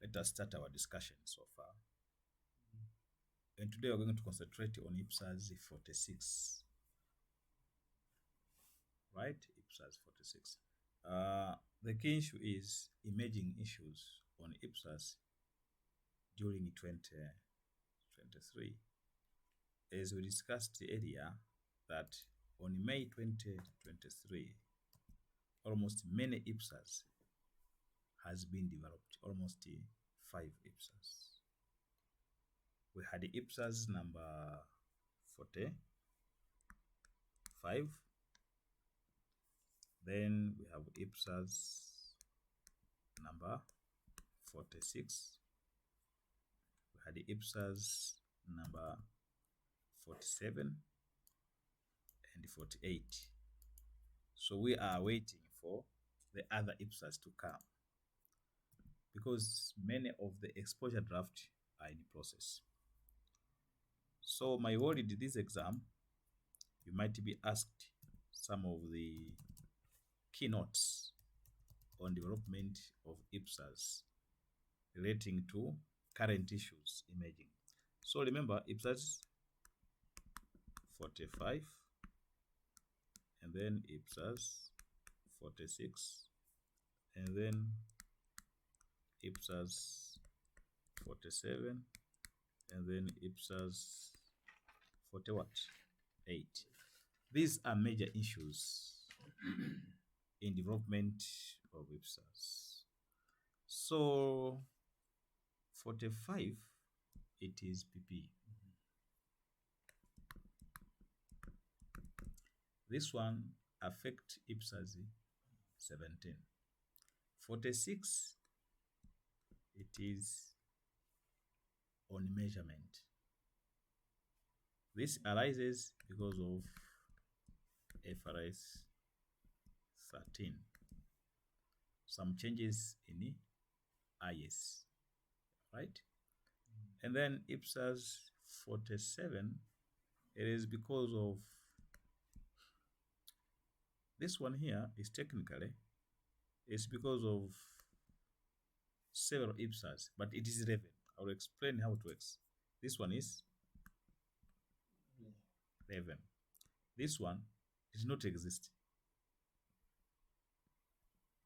Let us start our discussion so far. And today we're going to concentrate on Ipsas 46. Right? Ipsas 46. The key issue is emerging issues on Ipsas during 2023. As we discussed earlier, that on May 2023, almost many Ipsas has been developed, almost 5 Ipsas. We had Ipsas number 45. Then we have Ipsas number 46. We had Ipsas number 47 and 48. So we are waiting for the other Ipsas to come because many of the exposure draft are in process. So my worry in this exam, you might be asked some of the keynotes on development of Ipsas relating to current issues emerging. So remember Ipsas 45 and then Ipsas 46 and then Ipsas 47 and then Ipsas 48. These are major issues in development of Ipsas. So 45, it is PP. This one affect Ipsas 17. 46, it is on measurement. This arises because of FRS 13. Some changes in IS, right? And then Ipsas 47, it is because of this one here is technically, it's because of several Ipsas, but it is 11. I will explain how it works. This one is 11. This one did not exist.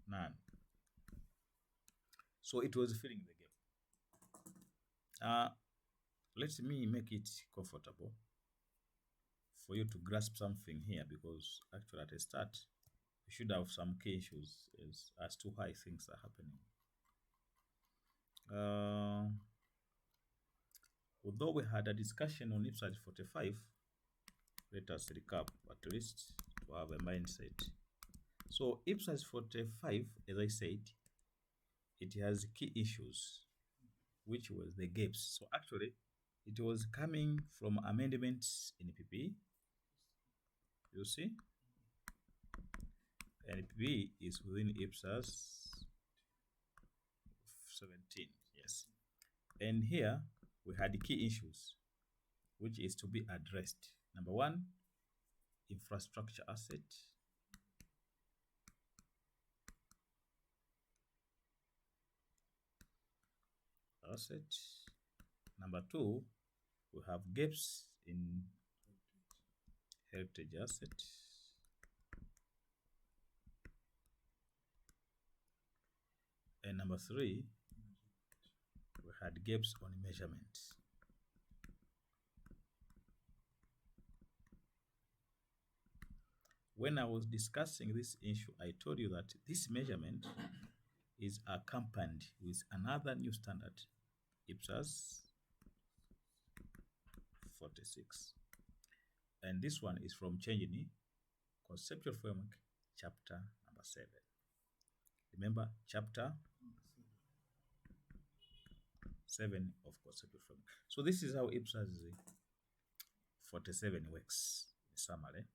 None. So it was filling the gap. Let me make it comfortable for you to grasp something here, because actually at a start, you should have some key issues as to why things are happening. Although we had a discussion on Ipsas 45, let us recap at least to have a mindset. So Ipsas 45, as I said, it has key issues, which was the gaps. So actually, it was coming from amendments in PP. You see? And PP is within Ipsas 17, yes. And here, we had key issues, which is to be addressed. Number one, infrastructure asset. Number two, we have gaps in heritage asset. And number three, we had gaps on measurements. When I was discussing this issue, I told you that this measurement is accompanied with another new standard, Ipsas 46. And this one is from changing conceptual framework, chapter number 7. Remember, chapter 7 of conceptual framework. So this is how Ipsas 47 works in summary.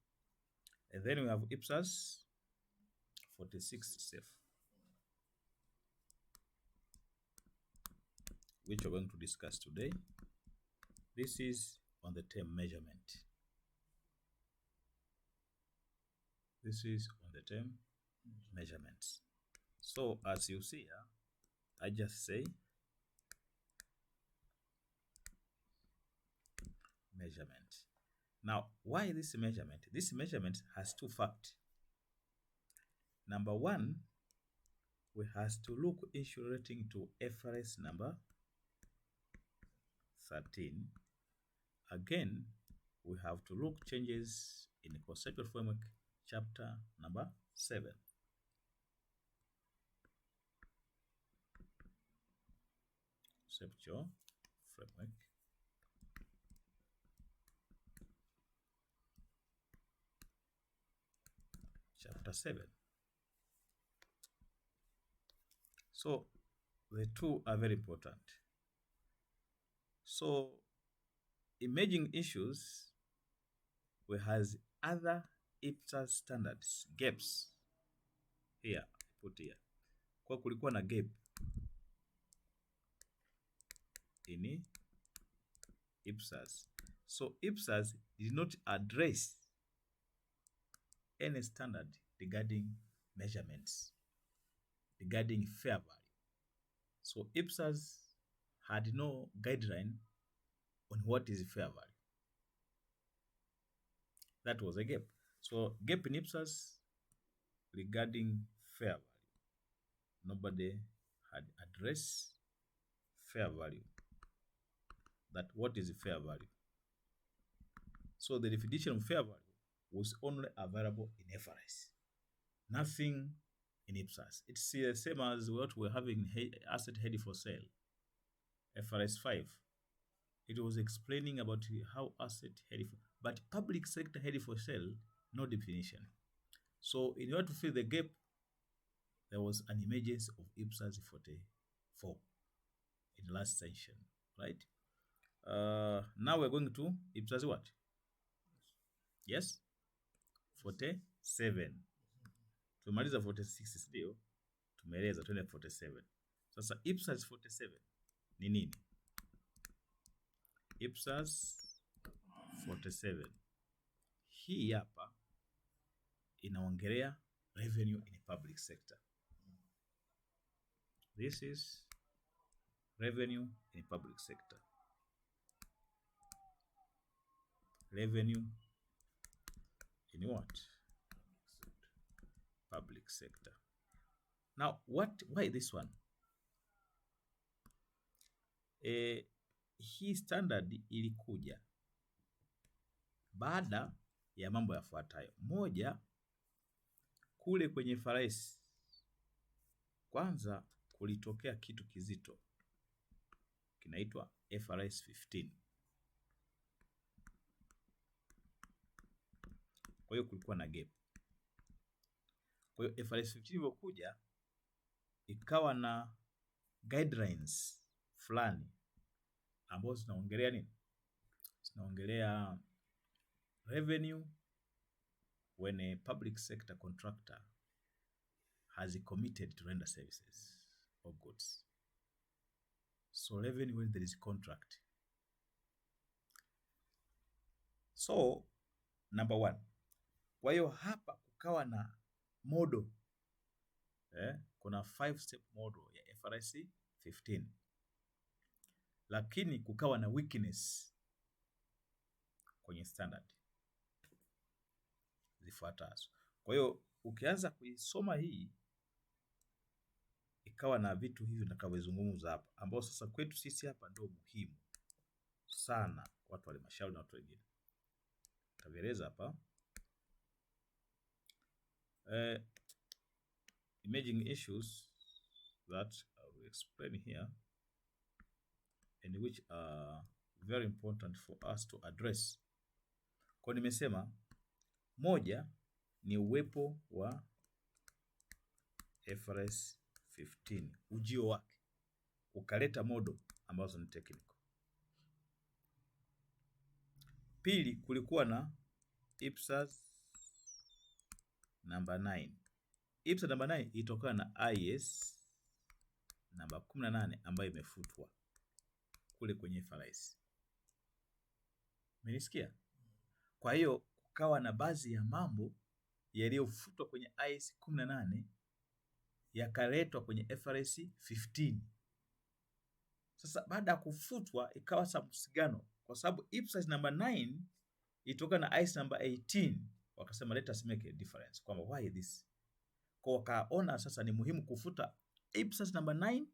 And then we have Ipsas 46 itself, which we're going to discuss today. This is on the term measurement. This is on the term measurements. So as you see here, I just say measurement. Now, why this measurement? This measurement has two facts. Number one, we has to look issue relating to FRS number 13. Again, we have to look changes in the conceptual framework chapter number 7. Conceptual framework. Chapter 7. So the two are very important. So emerging issues, we has other Ipsas standards, gaps. Here, put here. Kwa kulikuwa na gap in Ipsas. So Ipsas did not address any standard regarding measurements, regarding fair value. So Ipsas had no guideline on what is fair value. That was a gap. So gap in Ipsas regarding fair value. Nobody had addressed fair value. That what is fair value? So the definition of fair value was only available in FRS. Nothing in Ipsas. It's the same as what we're having in asset held for sale. FRS 5. It was explaining about how asset held for, but public sector held for sale, no definition. So in order to fill the gap, there was an emergence of Ipsas 44 in the last session, right? Now we're going to Ipsas what? Yes? 47. Tumaliza 46 ndio, tumeeleza tuende 47. Sasa Ipsas 47 ni nini? Ipsas 47. Hii hapa inaongelea revenue in public sector. This is revenue in public sector. Revenue in what? Public sector. Now, why this one? Hii standard ilikuja baada ya mambo yafuatayo. Moja, kule kwenye FRS kwanza kulitokea kitu kizito kinaitwa FRS 15. Kwa hiyo kulikuwa na gap. Kwa hiyo FRS 15 ilipokuja ikawa na guidelines fulani ambazo zinaongelea nini? Zinaongelea revenue when a public sector contractor has committed to render services or goods. So revenue when there is contract. So number one. Kwa hiyo hapa kukawa na model. Kuna 5-step model ya FRS 15. Lakini kukawa na weakness kwenye standard zifuatazo. Kwa hiyo ukianza kuisoma hii ikawa na vitu hivi nitakavyozungumza hapa, ambao sasa kwetu sisi hapa ndio muhimu sana, watu wa halmashauri na watu wengine. Tavieleza hapa. Emerging issues that I will explain here and which are very important for us to address. Kwa nimesema moja ni uwepo wa FRS 15. Ujio wake ukaleta model ambazo ni technical. Pili, kulikuwa na Ipsas number 9. Ipsas number 9 ilitokana na IS namba 18 ambayo imefutwa kule kwenye FRS. Umenisikia? Kwa hiyo kukawa na baadhi ya mambo yaliyofutwa kwenye IS 18 yakaletwa kwenye FRS 15. Sasa baada ya kufutwa ikawa samsigano kwa sababu Ipsas number 9 itoka na ICE number 18, wakasema let us make a difference, kwamba why this. Kwa wakaona sasa ni muhimu kufuta Ipsas number 9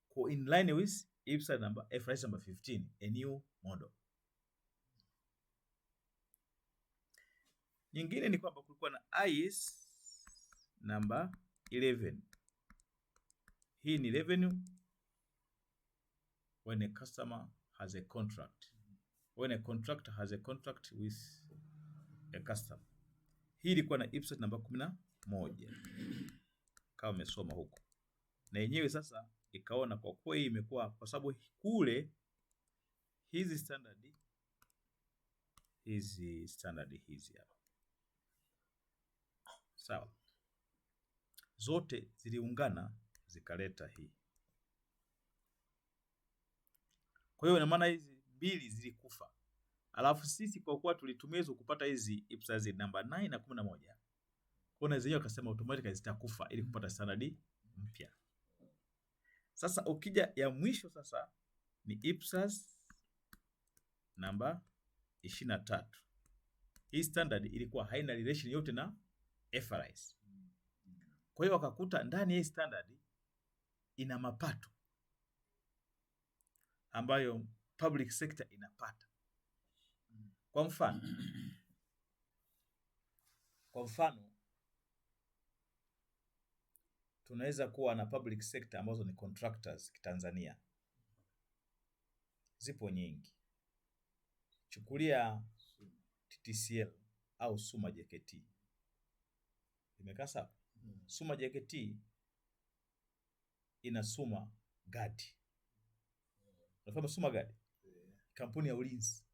ko in line with Ipsas number FRS number 15, a new model. Nyingine ni kwamba kulikuwa na ICE number 11. Hii ni revenue when a customer has a contract. When a contractor has a contract with a customer. Hii ilikuwa na Ipsas namba 11 kama umesoma huko. Na yenyewe sasa ikaona kwa kweli imekuwa, kwa sababu kule hizi standard hizi hapa, sawa, zote ziliungana zikaleta hii. Kwa hiyo ina maana hizi mbili zilikufa. Alafu sisi kwa kuwa tulitumia hizo kupata hizi Ipsas namba 9 na 11, kuna zenyewe akasema automatically zitakufa ili kupata standard mpya. Sasa ukija ya mwisho sasa ni Ipsas namba 23. Hii standard ilikuwa haina relation yote na FRS. Kwa hiyo wakakuta ndani ya hii standard ina mapato ambayo public sector inapata. Kwa mfano tunaweza kuwa na public sector ambazo ni contractors kitanzania. Zipo nyingi. Chukulia TTCL au Suma JKT. Imekaa sawa? Suma JKT ina Suma Guard. Unafahamu Suma Guard? Kampuni ya ulinzi.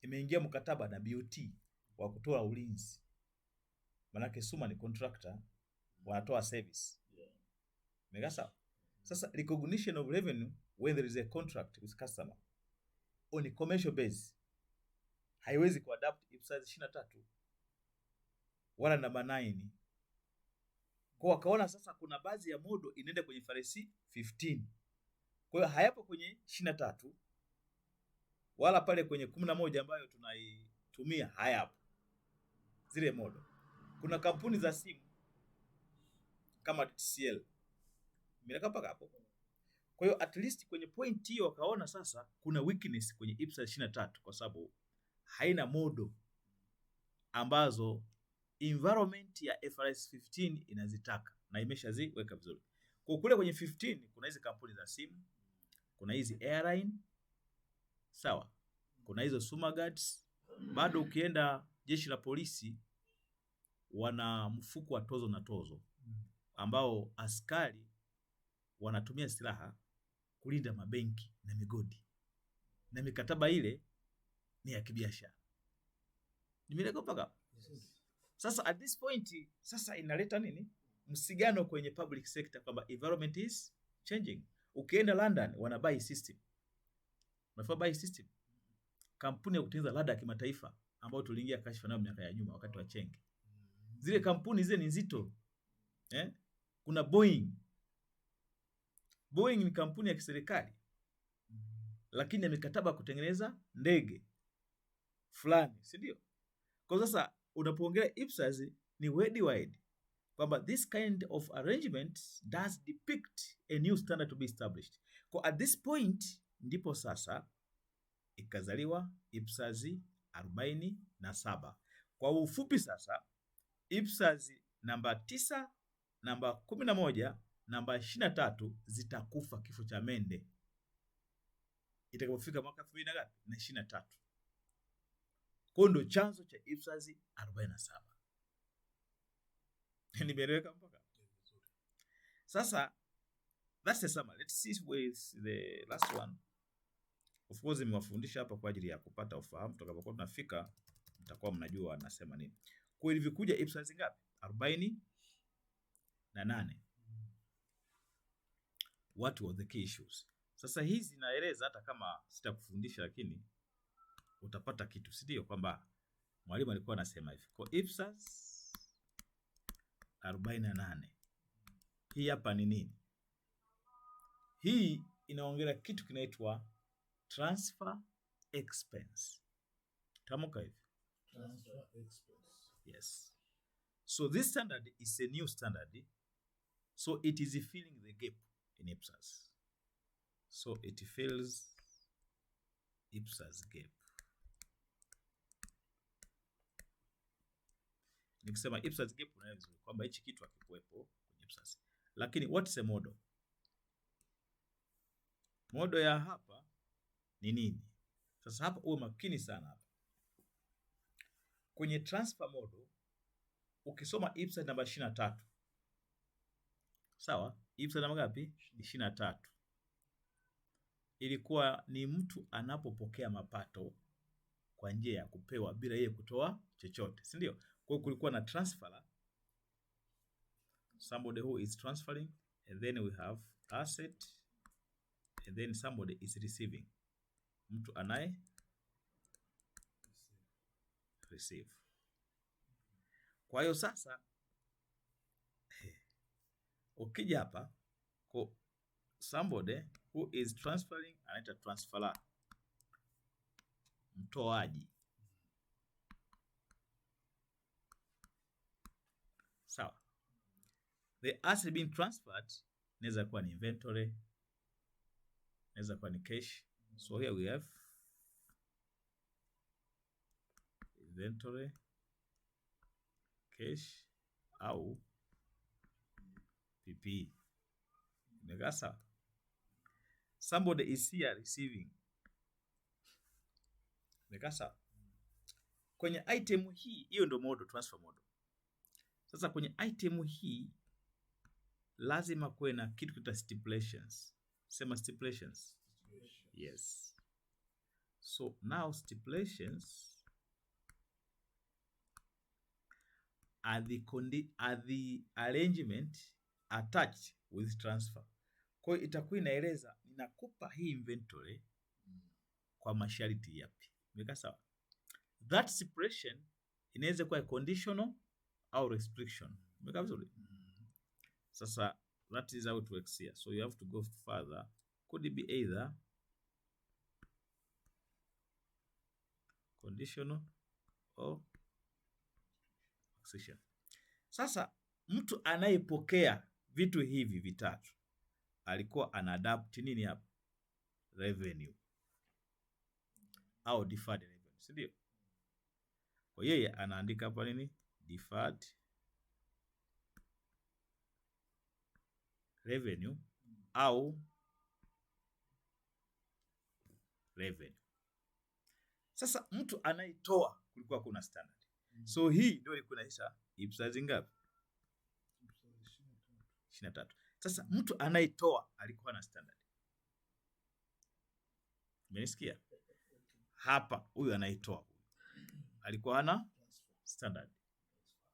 Imeingia mkataba na BOT wa kutoa ulinzi. Manake Suma ni contractor, wanatoa service. Imekaa sawa? Sasa recognition of revenue when there is a contract with customer on a commercial base haiwezi kuadapt Ipsas 23 wala namba 9. Kwa wakaona sasa kuna baadhi ya modo inaenda kwenye FRS 15. Kwa hiyo hayapo kwenye 23 wala pale kwenye 11 ambayo tunaitumia hayapo zile modo. Kuna kampuni za simu kama TCL imeleka mpaka hapo. Kwa hiyo at least kwenye point hiyo wakaona sasa kuna weakness kwenye Ipsas 23 kwa sababu haina modo ambazo environment ya FRS 15 inazitaka na imeshaziweka vizuri. Kwa kule kwenye 15 kuna hizi kampuni za simu, kuna hizi airline, sawa? Kuna hizo Suma Guards. Bado ukienda jeshi la polisi wana mfuko wa tozo na tozo ambao askari wanatumia silaha kulinda mabenki na migodi. Na mikataba ile ni ya kibiashara. Nimeleka mpaka. Sasa at this point sasa inaleta nini? Msigano kwenye public sector kwamba environment is changing. Ukienda London wana buy system. Unafaa buy system. Kampuni ya kutengeneza rada ya kimataifa ambayo tuliingia kashfa nayo miaka ya nyuma wakati wa Chenge. Zile kampuni zile ni nzito. Kuna Boeing. Boeing ni kampuni ya kiserikali. Lakini mikataba kutengeneza ndege fulani, si ndio? Kwa sasa unapoongelea Ipsas ni worldwide kwamba this kind of arrangement does depict a new standard to be established. Kwa at this point ndipo sasa ikazaliwa Ipsas 47. Kwa ufupi sasa Ipsas namba 9, namba 11, namba 23 zitakufa kifo cha mende itakapofika mwaka 2023. Kwa ndo chanzo cha Ipsas 47. Nimeeleweka mpaka? Sasa that's the summary. Let's see with the last one. Of course nimewafundisha hapa kwa ajili ya kupata ufahamu, tutakapokuwa tunafika mtakuwa mnajua nasema nini. Kwa hiyo ilivyokuja Ipsas ngapi? 48. What were the key issues? Sasa hizi naeleza hata kama sitakufundisha lakini utapata kitu, si ndio? Kwamba mwalimu alikuwa anasema hivi. Kwa Ipsas 48. Hii hapa ni nini? Hii inaongelea kitu kinaitwa transfer expense. Tamuka hivi. Transfer expense. Yes. So this standard is a new standard. So it is filling the gap in Ipsas. So it fills Ipsas gap. Nikisema Ipsas gap unaelewa vizuri kwamba hichi kitu hakikuwepo kwenye Ipsas. Lakini what's a model? Model ya hapa ni nini? Sasa hapa uwe makini sana hapa. Kwenye transfer model ukisoma Ipsas namba 23. Sawa? Ipsas namba ngapi? 23. Ilikuwa ni mtu anapopokea mapato kwa njia ya kupewa bila yeye kutoa chochote, si ndio? Kwa hiyo kulikuwa na transfer, somebody who is transferring, and then we have asset, and then somebody is receiving, mtu anaye receive. Kwa hiyo sasa ukija hapa kwa somebody who is transferring anaita transferer, mtoaji. Sawa. The asset being transferred inaweza kuwa ni inventory, inaweza kuwa ni cash. So here we have inventory, cash au PP. Megasa. Somebody is here receiving. Megasa. Kwenye item hii, hiyo ndio model, transfer model. Sasa kwenye item hii lazima kuwe na kitu kita stipulations. Sema stipulations. Yes. So now stipulations are the arrangement attached with transfer. Kwa hiyo itakuwa inaeleza ninakupa hii inventory kwa masharti yapi. Meka sawa? That stipulation inaweza kuwa conditional au restriction. Meka vizuri? Sasa that is how it works here. So you have to go further. Could it be either conditional or restriction. Sasa mtu anayepokea vitu hivi vitatu alikuwa anaadapt nini hapa? Revenue au deferred revenue, si ndio? Kwa yeye anaandika hapa nini? Deferred revenue au revenue. Sasa mtu anaitoa kulikuwa kuna standard. So hii ndio ilikuwa inaisha Ipsas ngapi? 23. Sasa mtu anaitoa alikuwa na standard. Umenisikia? Hapa huyu anaitoa alikuwa ana standard.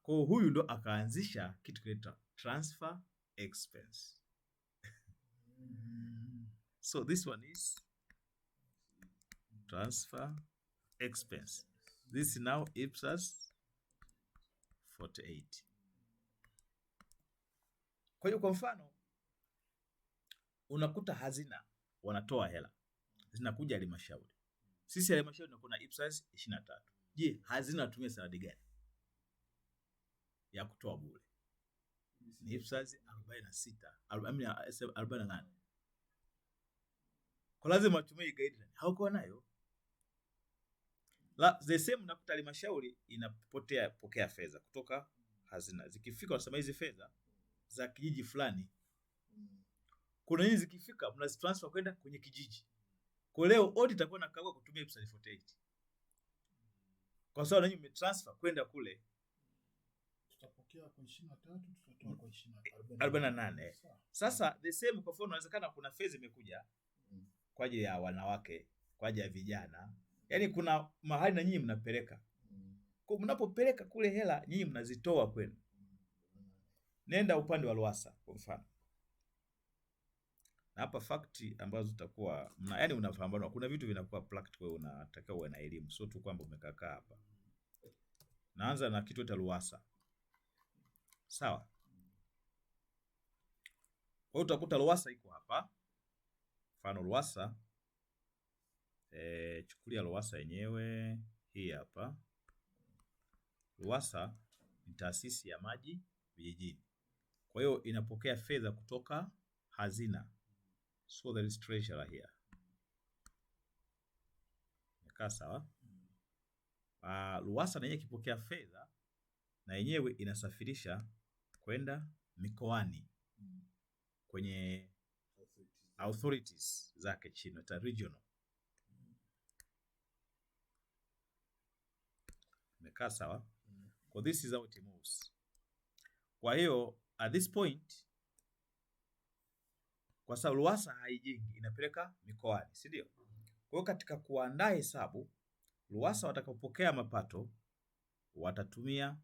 Kwa huyu ndo akaanzisha kitu kinaitwa transfer expense. So this one is transfer expense. This is now Ipsas 48. Kwa hiyo kwa mfano unakuta hazina wanatoa hela. Zinakuja halmashauri. Sisi halmashauri tunakuwa na Ipsas 23. Je, hazina tumia standard gani ya kutoa bure? Ni Ipsas 46, 48. Kwa lazima tumie guideline. Hauko nayo. The same nakuta halmashauri pokea fedha kutoka hazina. Zikifika wanasema hizi fedha za kijiji fulani. Kuna hizi zikifika mnazitransfer kwenda kwenye kijiji. Kwa leo audit itakuwa nakagua kutumia Ipsas 48. Kwa sababu nanyi mmetransfer kwenda kule. Tutapokea kwa 23, tutatoa kwa 48. Sasa the same kwa mfano inawezekana kuna fedha imekuja kwa ajili ya wanawake, kwa ajili ya vijana. Yaani kuna mahali na nyinyi mnapeleka. Kwa mnapopeleka kule hela nyinyi mnazitoa kwenu. Nenda upande wa Luasa kwa mfano. Na hapa fakti ambazo zitakuwa yani unafahamu kuna vitu vinakuwa practical, unataka uwe na elimu, sio tu kwamba umekaa hapa. Naanza na kitu cha Luasa. Sawa? Kwa hiyo utakuta Luasa iko hapa. Mfano Luasa Chukulia Lowassa yenyewe hii hapa. Lowassa ni taasisi ya maji vijijini, kwa hiyo inapokea fedha kutoka hazina, so there is treasurer here. Mekaa sawa? Lowassa na yenyewe ikipokea fedha na yenyewe inasafirisha kwenda mikoani kwenye authorities zake chini ta regional. Mekaa sawa? Kwa this is how it moves. Kwa hiyo at this point, kwa sababu Lowassa haijengi, inapeleka mikoani, si ndio? Kwa hiyo katika kuandaa hesabu, Lowassa watakapopokea mapato watatumia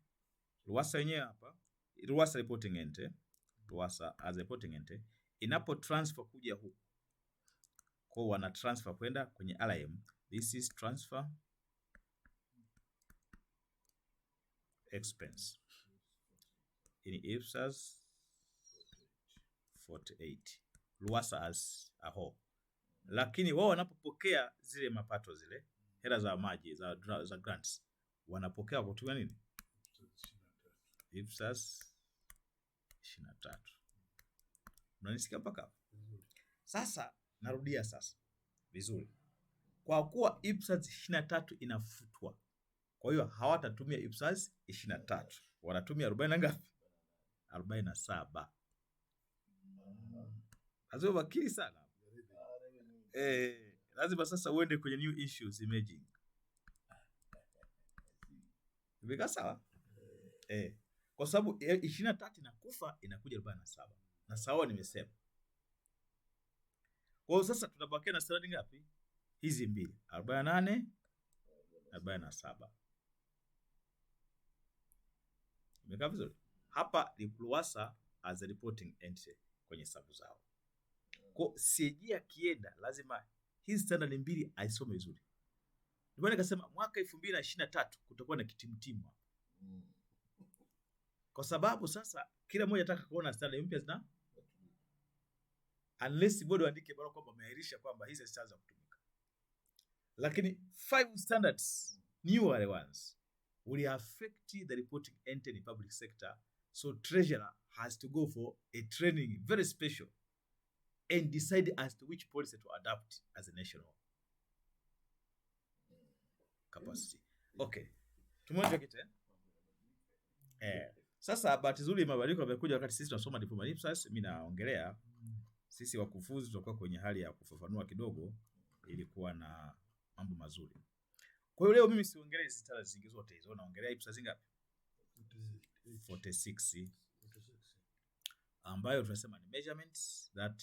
Lowassa yenyewe hapa, Lowassa reporting entity, Lowassa as reporting entity inapo transfer kuja huku, kwa wana transfer kwenda kwenye LIM. This is transfer expense in Ipsas 48 Lowassa as a whole. Lakini wao wanapopokea zile mapato, zile hela za maji za grants, wanapokea kwa kutumia nini? Ipsas 23. Unanisikia mpaka hapo? Sasa narudia sasa vizuri. Kwa kuwa Ipsas 23 inafutwa, kwa hiyo hawatatumia Ipsas 23, wanatumia 40 na ngapi? 47. Lazima bakili sana. Lazima sasa uende kwenye new issues emerging. Imekaa sawa? Kwa sababu 23 inakufa, inakuja 47. Na sawa nimesema. Kwa hiyo sasa tunabakia na standard ngapi? Hizi mbili, 48 47. Imekaa vizuri? Hapa ni Lowassa as a reporting entity kwenye hesabu zao. Kwa CAG akienda lazima hizi standard mbili aisome vizuri. Ndio nikasema mwaka 2023 kutakuwa na kitimtimu. Kwa sababu sasa kila mmoja anataka kuona standard mpya zina, unless bodi waandike bado kwamba wameahirisha kwamba hizi zitaanza kutumika. Lakini 5 standards newer ones will affect the reporting entity in public sector, so treasurer has to go for a training very special and decide as to which policy to adopt as a national capacity. Okay. Tumeona kitu sasa bahati nzuri mabadiliko yamekuja wakati sisi tunasoma diploma Ipsas. Mimi naongelea sisi wakufunzi tutakuwa kwenye hali ya kufafanua kidogo, ilikuwa na mambo mazuri. Kwa hiyo leo mimi siongelee hizo tala zingi zote hizo, naongelea Ipsas ngapi? 46 ambayo tunasema ni measurements that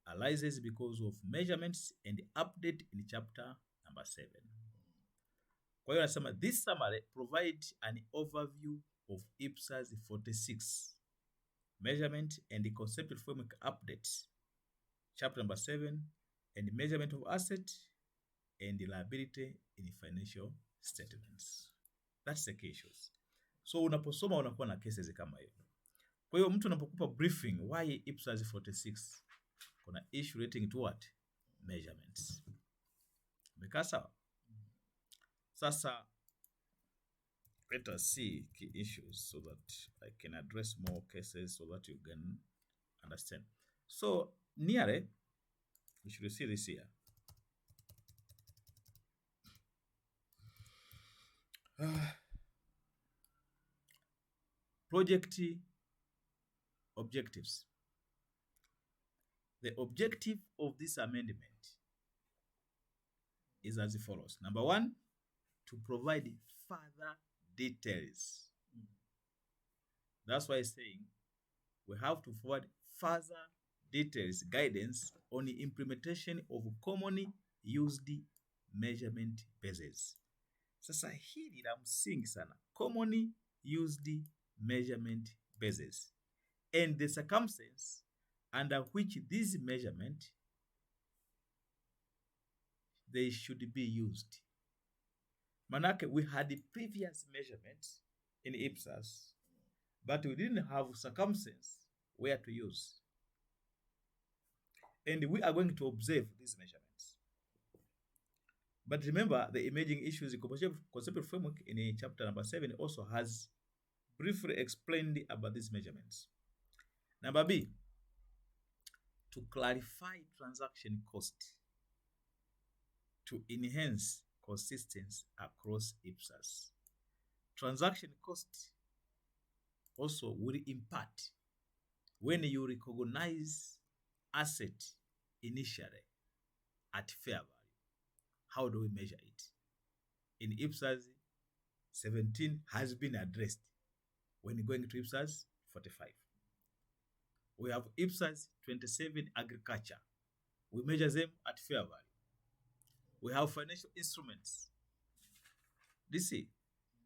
arises because of measurements and update in chapter number 7. Kwa hiyo nasema this summary provides an overview of Ipsas 46 measurement and conceptual framework updates, chapter number 7, and measurement of asset and liability in financial statements. That's the key issues. So unaposoma unakuwa na cases kama hiyo. Kwa hiyo mtu anapokupa briefing why Ipsas 46, kuna issue relating to what? Measurements. Umekaa sawa? Sasa let us see key issues so that I can address more cases so that you can understand. So nearly we should see this here. Project objectives. The objective of this amendment is as follows. Number 1, to provide further details. That's why I'm saying we have to provide further details, guidance on the implementation of commonly used measurement bases. Sasa hili la msingi sana, commonly used measurement bases and the circumstances under which this measurement they should be used. Manake we had the previous measurements in Ipsas, but we didn't have circumstances where to use. And we are going to observe these measurements. But remember, the emerging issues in conceptual framework in chapter number 7 also has briefly explained about these measurements. Number B, to clarify transaction cost to enhance consistency across Ipsas. Transaction cost also will impact when you recognize asset initially at fair value. How do we measure it? In Ipsas 17 has been addressed when going to Ipsas 45. We have Ipsas 27 agriculture. We measure them at fair value. We have financial instruments. This is,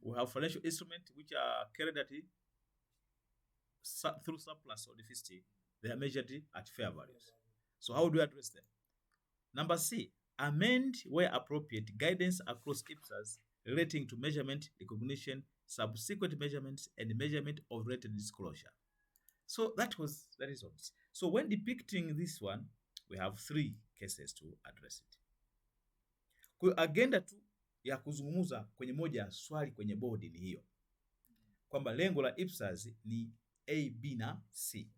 we have financial instruments which are carried at through surplus or deficit. They are measured at fair values. So how do we address them? Number C, amend where appropriate guidance across Ipsas relating to measurement, recognition, subsequent measurements, and measurement of related disclosure. So that is all. So when depicting this one, we have 3 cases to address it. Kwa agenda tu ya kuzungumza kwenye moja ya swali kwenye bodi ni hiyo, kwamba lengo la Ipsas ni A, B na C.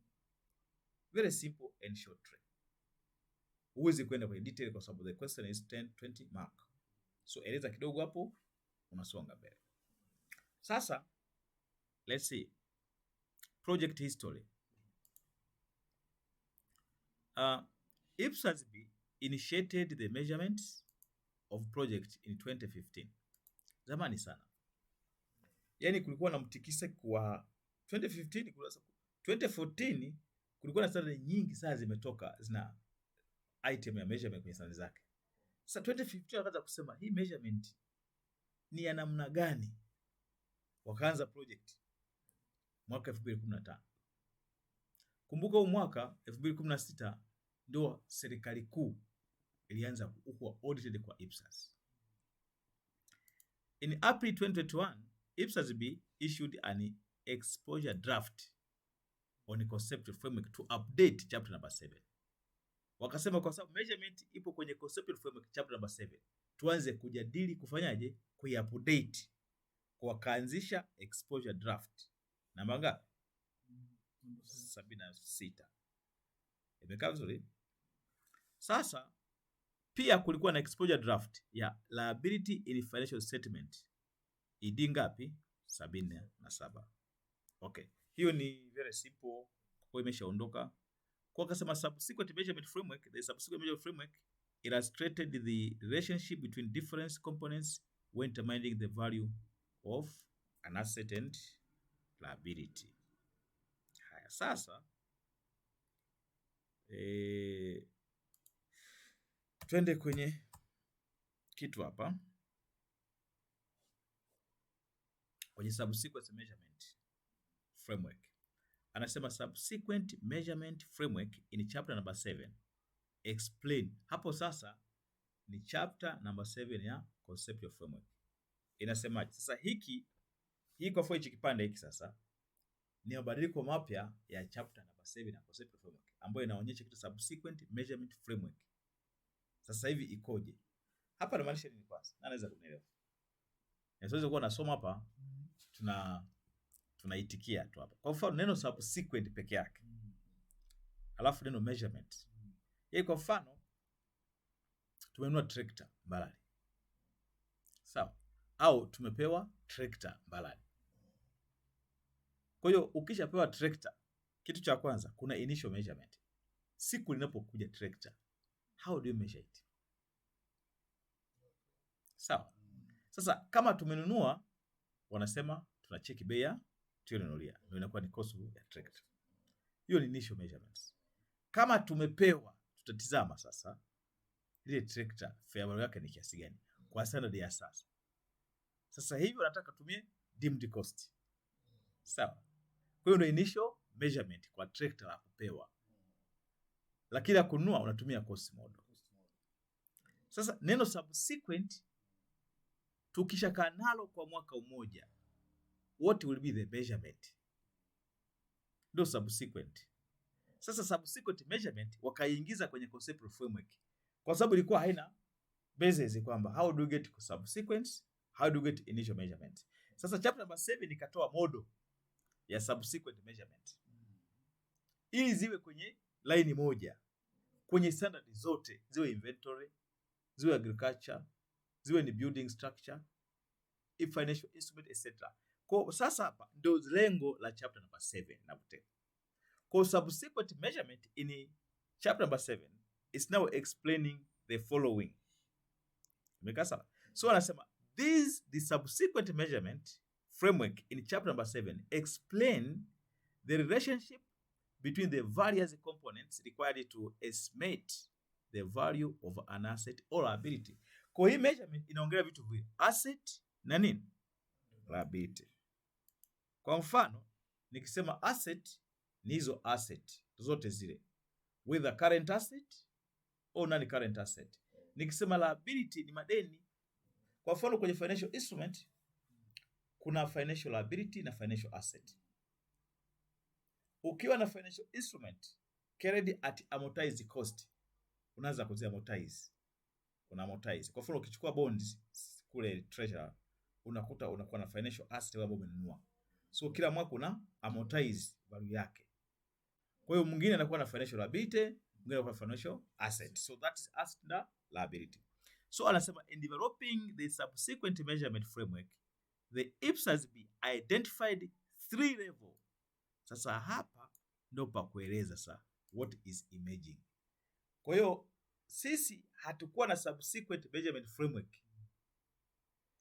Very simple and short. Huwezi kwenda kwenye detail kwa sababu the question is 10, 20 mark. So eleza kidogo hapo, unasonga mbele. Sasa let's see project history. Ipsas B initiated the measurements of project in 2015. Zamani sana. Yaani kulikuwa na mtikisiko wa 2015, 2014 kulikuwa na standard nyingi sana zimetoka zina item ya measurement kwenye standard zake. Sasa 2015 wakaanza kusema hii measurement ni ya namna gani? Wakaanza project mwaka 2015. Kumbuka huu mwaka 2016 ndio serikali kuu ilianza kuwa audited kwa Ipsas. In April 2021, Ipsas B issued an exposure draft on a conceptual framework to update chapter number 7. Wakasema kwa sababu measurement ipo kwenye conceptual framework chapter number 7, tuanze kujadili kufanyaje kuiupdate. Kwa kaanzisha exposure draft namba ngapi? 76. Imekaa vizuri? Sasa pia kulikuwa na exposure draft ya liability in financial statement. ID ngapi? 77. Okay. Hiyo ni very simple, kwa imeshaondoka. Kwa kasema subsequent measurement framework, the subsequent measurement framework illustrated the relationship between different components when determining the value of an asset and liability. Haya sasa twende kwenye kitu hapa kwenye subsequent measurement framework. Anasema subsequent measurement framework in chapter number 7 explain. Hapo sasa ni chapter number 7 ya conceptual framework. Inasemaje? Sasa hii kwa hichi kipande hiki sasa ni mabadiliko mapya ya chapter number 7 ya conceptual framework ambayo inaonyesha kitu subsequent measurement framework. Sasa hivi ikoje? Hapa namaanisha nini kwanza? Naweza kunielewa. Naweza kuwa nasoma hapa tunaitikia tu hapa. Kwa mfano neno subsequent peke yake. Alafu neno measurement. Kwa mfano tumenunua tractor Mbalali. Sawa? Au tumepewa tractor Mbalali. Kwa hiyo ukishapewa tractor, kitu cha kwanza kuna initial measurement. Siku linapokuja tractor, how do you measure it? Sawa? Sasa kama tumenunua, wanasema tunacheki bei ya tuliyonunulia. Ndio inakuwa ni cost ya tractor. Hiyo ni initial measurements. Kama tumepewa, tutatizama sasa ile tractor fair value yake ni kiasi gani kwa standard ya sasa. Sasa hivi nataka tumie deemed cost. Sawa? Kwa hiyo ndio initial measurement kwa tractor la kupewa. Lakini kununua unatumia cost model. Sasa neno subsequent tukishakaa nalo kwa mwaka mmoja, what will be the measurement? Ndio subsequent. Sasa subsequent measurement wakaingiza kwenye conceptual framework kwa sababu ilikuwa haina basis kwamba how do you get subsequent, how do you get initial measurement. Sasa chapter number 7 ikatoa model ya subsequent measurement ili ziwe kwenye line moja kwenye standard zote, ziwe inventory, ziwe agriculture, ziwe ni building structure, financial instrument etc. Kwa sasa hapa ndio lengo la chapter number 7 na 10. Kwa subsequent measurement in chapter number 7 is now explaining the following. Mikasa. So anasema the subsequent measurement framework in chapter number 7 explain the relationship between the various components required to estimate the value of an asset or liability. Kwa hii measurement inaongelea vitu viwili, asset na nini? Liability. Kwa mfano, nikisema asset ni hizo asset zote zile, whether current asset or non current asset. Nikisema liability ni madeni. Kwa mfano kwenye financial instrument kuna financial liability na financial asset. Ukiwa na financial instrument carried at amortized cost, unaanza kuzi amortize. Una amortize. Kwa mfano ukichukua bonds kule treasury, unakuta unakuwa na financial asset ambayo umenunua. So kila mwaka una amortize value yake. Kwa hiyo mwingine anakuwa na financial liability, mwingine anakuwa na financial asset. So that is asset na liability. So anasema in developing the subsequent measurement framework, the Ipsas be identified 3 level. Sasa hapa ndo pa kueleza sasa what is imaging. Kwa hiyo sisi hatukuwa na subsequent measurement framework.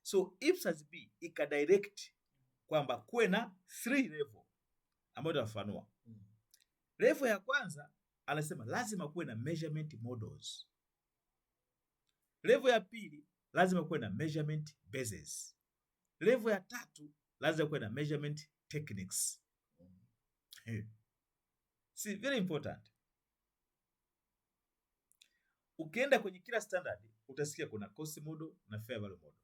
So Ipsas B ikadirect kwamba kuwe na 3 level ambayo tunafanua. Level ya kwanza anasema lazima kuwe na measurement models. Level ya pili lazima kuwe na measurement bases. Level ya tatu lazima kuwe na measurement techniques. See, very important. Ukienda kwenye kila standard utasikia kuna cost model na fair value model.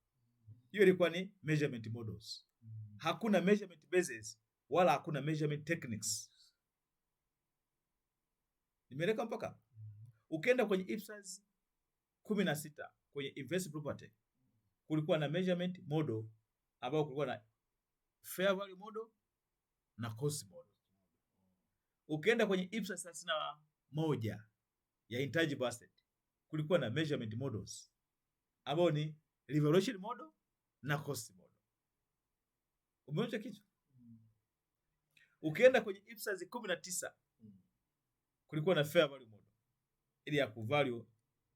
Hiyo ilikuwa ni measurement models. Hakuna measurement bases wala hakuna measurement techniques. Nimeleka mpaka. Ukienda kwenye Ipsas 16 kwenye investment property kulikuwa na measurement model ambao kulikuwa na fair value model na cost model. Ukienda kwenye Ipsas 31 ya intangible asset kulikuwa na measurement models ambao ni revaluation model na cost model. Umeona kitu? Ukienda kwenye Ipsas 19 kulikuwa na fair value model ili ya kuvalue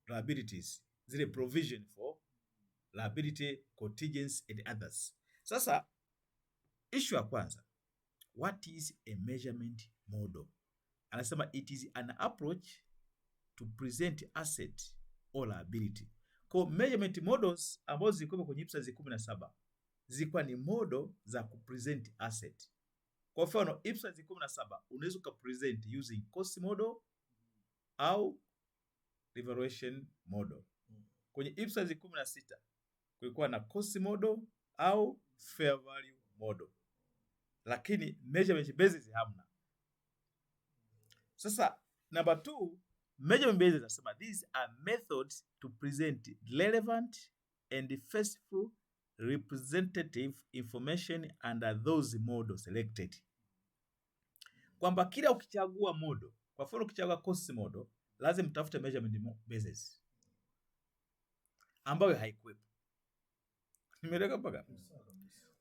liabilities, zile provision for liability, contingents and others. Sasa issue ya kwanza, what is a measurement model? Anasema it is an approach to present asset or liability. Kwa measurement models ambazo zilikuwa kwenye Ipsas 17 zilikuwa ni model za kupresent asset. Kwa mfano Ipsas 17 unaweza kupresent using cost model au revaluation model. Kwenye Ipsas 16 kulikuwa na cost model au fair value model, lakini measurement basis hamna. Sasa number 2, measurement basis nasema these are methods to present relevant and faithful representative information under those models selected. Kwamba kila ukichagua model, kwa mfano ukichagua cost model, lazima mtafute measurement basis ambayo haikuwepo. Nimeleka mpaka.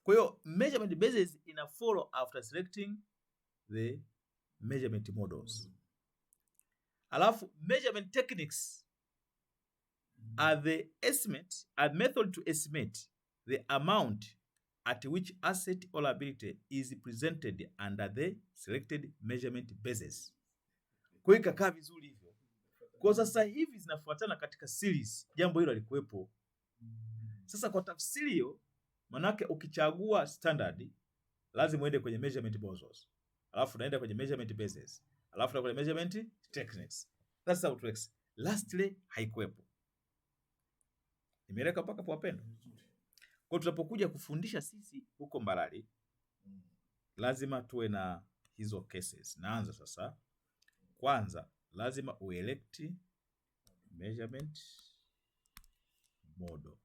Kwa hiyo measurement basis ina follow after selecting the measurement models. Alafu measurement techniques are the estimate, a method to estimate the amount at which asset or liability is presented under the selected measurement basis. Kwa hiyo ikakaa vizuri hivyo. Kwa sasa hivi zinafuatana katika series, jambo hilo likuwepo. Sasa kwa tafsiri hiyo, manake ukichagua standard lazima uende kwenye measurement models, alafu unaenda kwenye measurement basis, alafu unaenda kwenye measurement techniques. That's how it works. Lastly haikuwepo. Nimeleka mpaka kwa wapendwa. Kwa tunapokuja kufundisha sisi huko Mbarali lazima tuwe na hizo cases. Naanza sasa. Kwanza lazima uelect measurement model.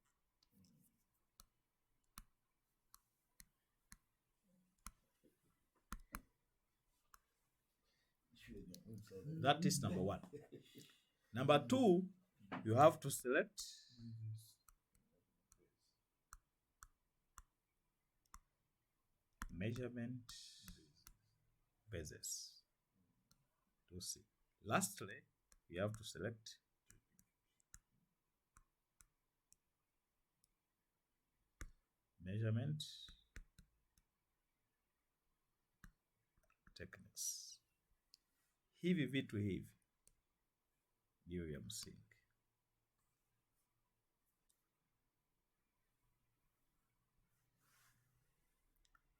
That is number one. Number two, you have to select measurement bases to see. Lastly, you have to select measurement techniques. Hivi vitu hivi ndio vya msingi.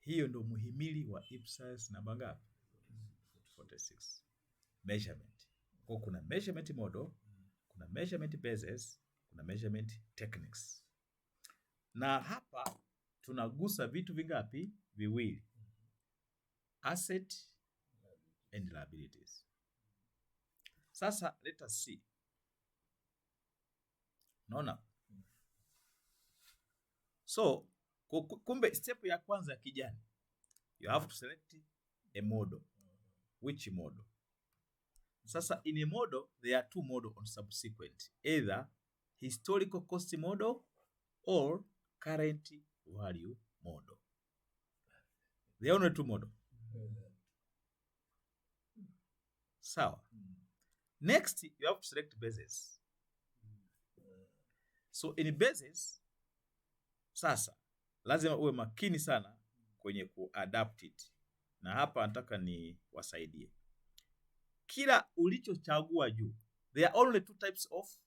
Hiyo ndo muhimili wa Ipsas namba ngapi? 46. Measurement. Kwa kuna measurement model, kuna measurement bases, kuna measurement techniques. Na hapa tunagusa vitu vingapi? Viwili. Asset and liabilities. Sasa let us see. Naona? So, kumbe step ya kwanza ya kijani, you have to select a model. Which model? Sasa in a model, there are two models on subsequent. Either historical cost model or current value model. There are only two models. Sawa. Next, you have to select bases. So in bases, sasa lazima uwe makini sana kwenye kuadapt it. Na hapa nataka ni wasaidie. Kila ulichochagua juu, there are only two types of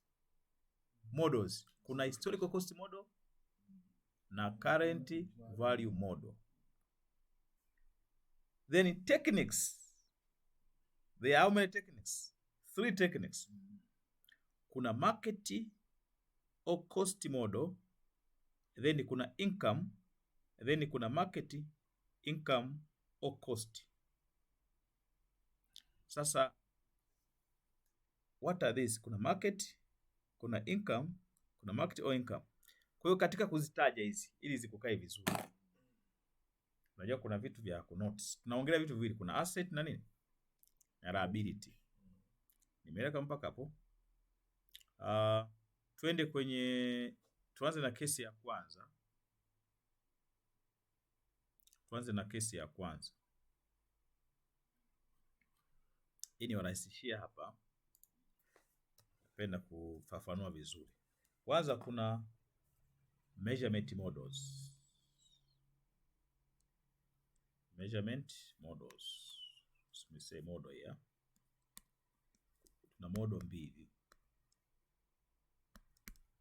models. Kuna historical cost model na current value model. Then techniques. There are how many techniques? 3 techniques. Kuna market or cost model, then kuna income, then kuna market, income or cost. Sasa what are these? Kuna market, kuna income, kuna market or income. Kwa hiyo katika kuzitaja hizi ili zikukae vizuri, unajua kuna vitu vya kunotice. Tunaongelea vitu viwili, kuna asset na nini? Na liability. Nimeweka mpaka hapo. Tuanze na kesi ya kwanza. Hii ni warahisishia hapa. Napenda kufafanua vizuri. Kwanza kuna measurement models. Let me say model here. Tuna model mbili.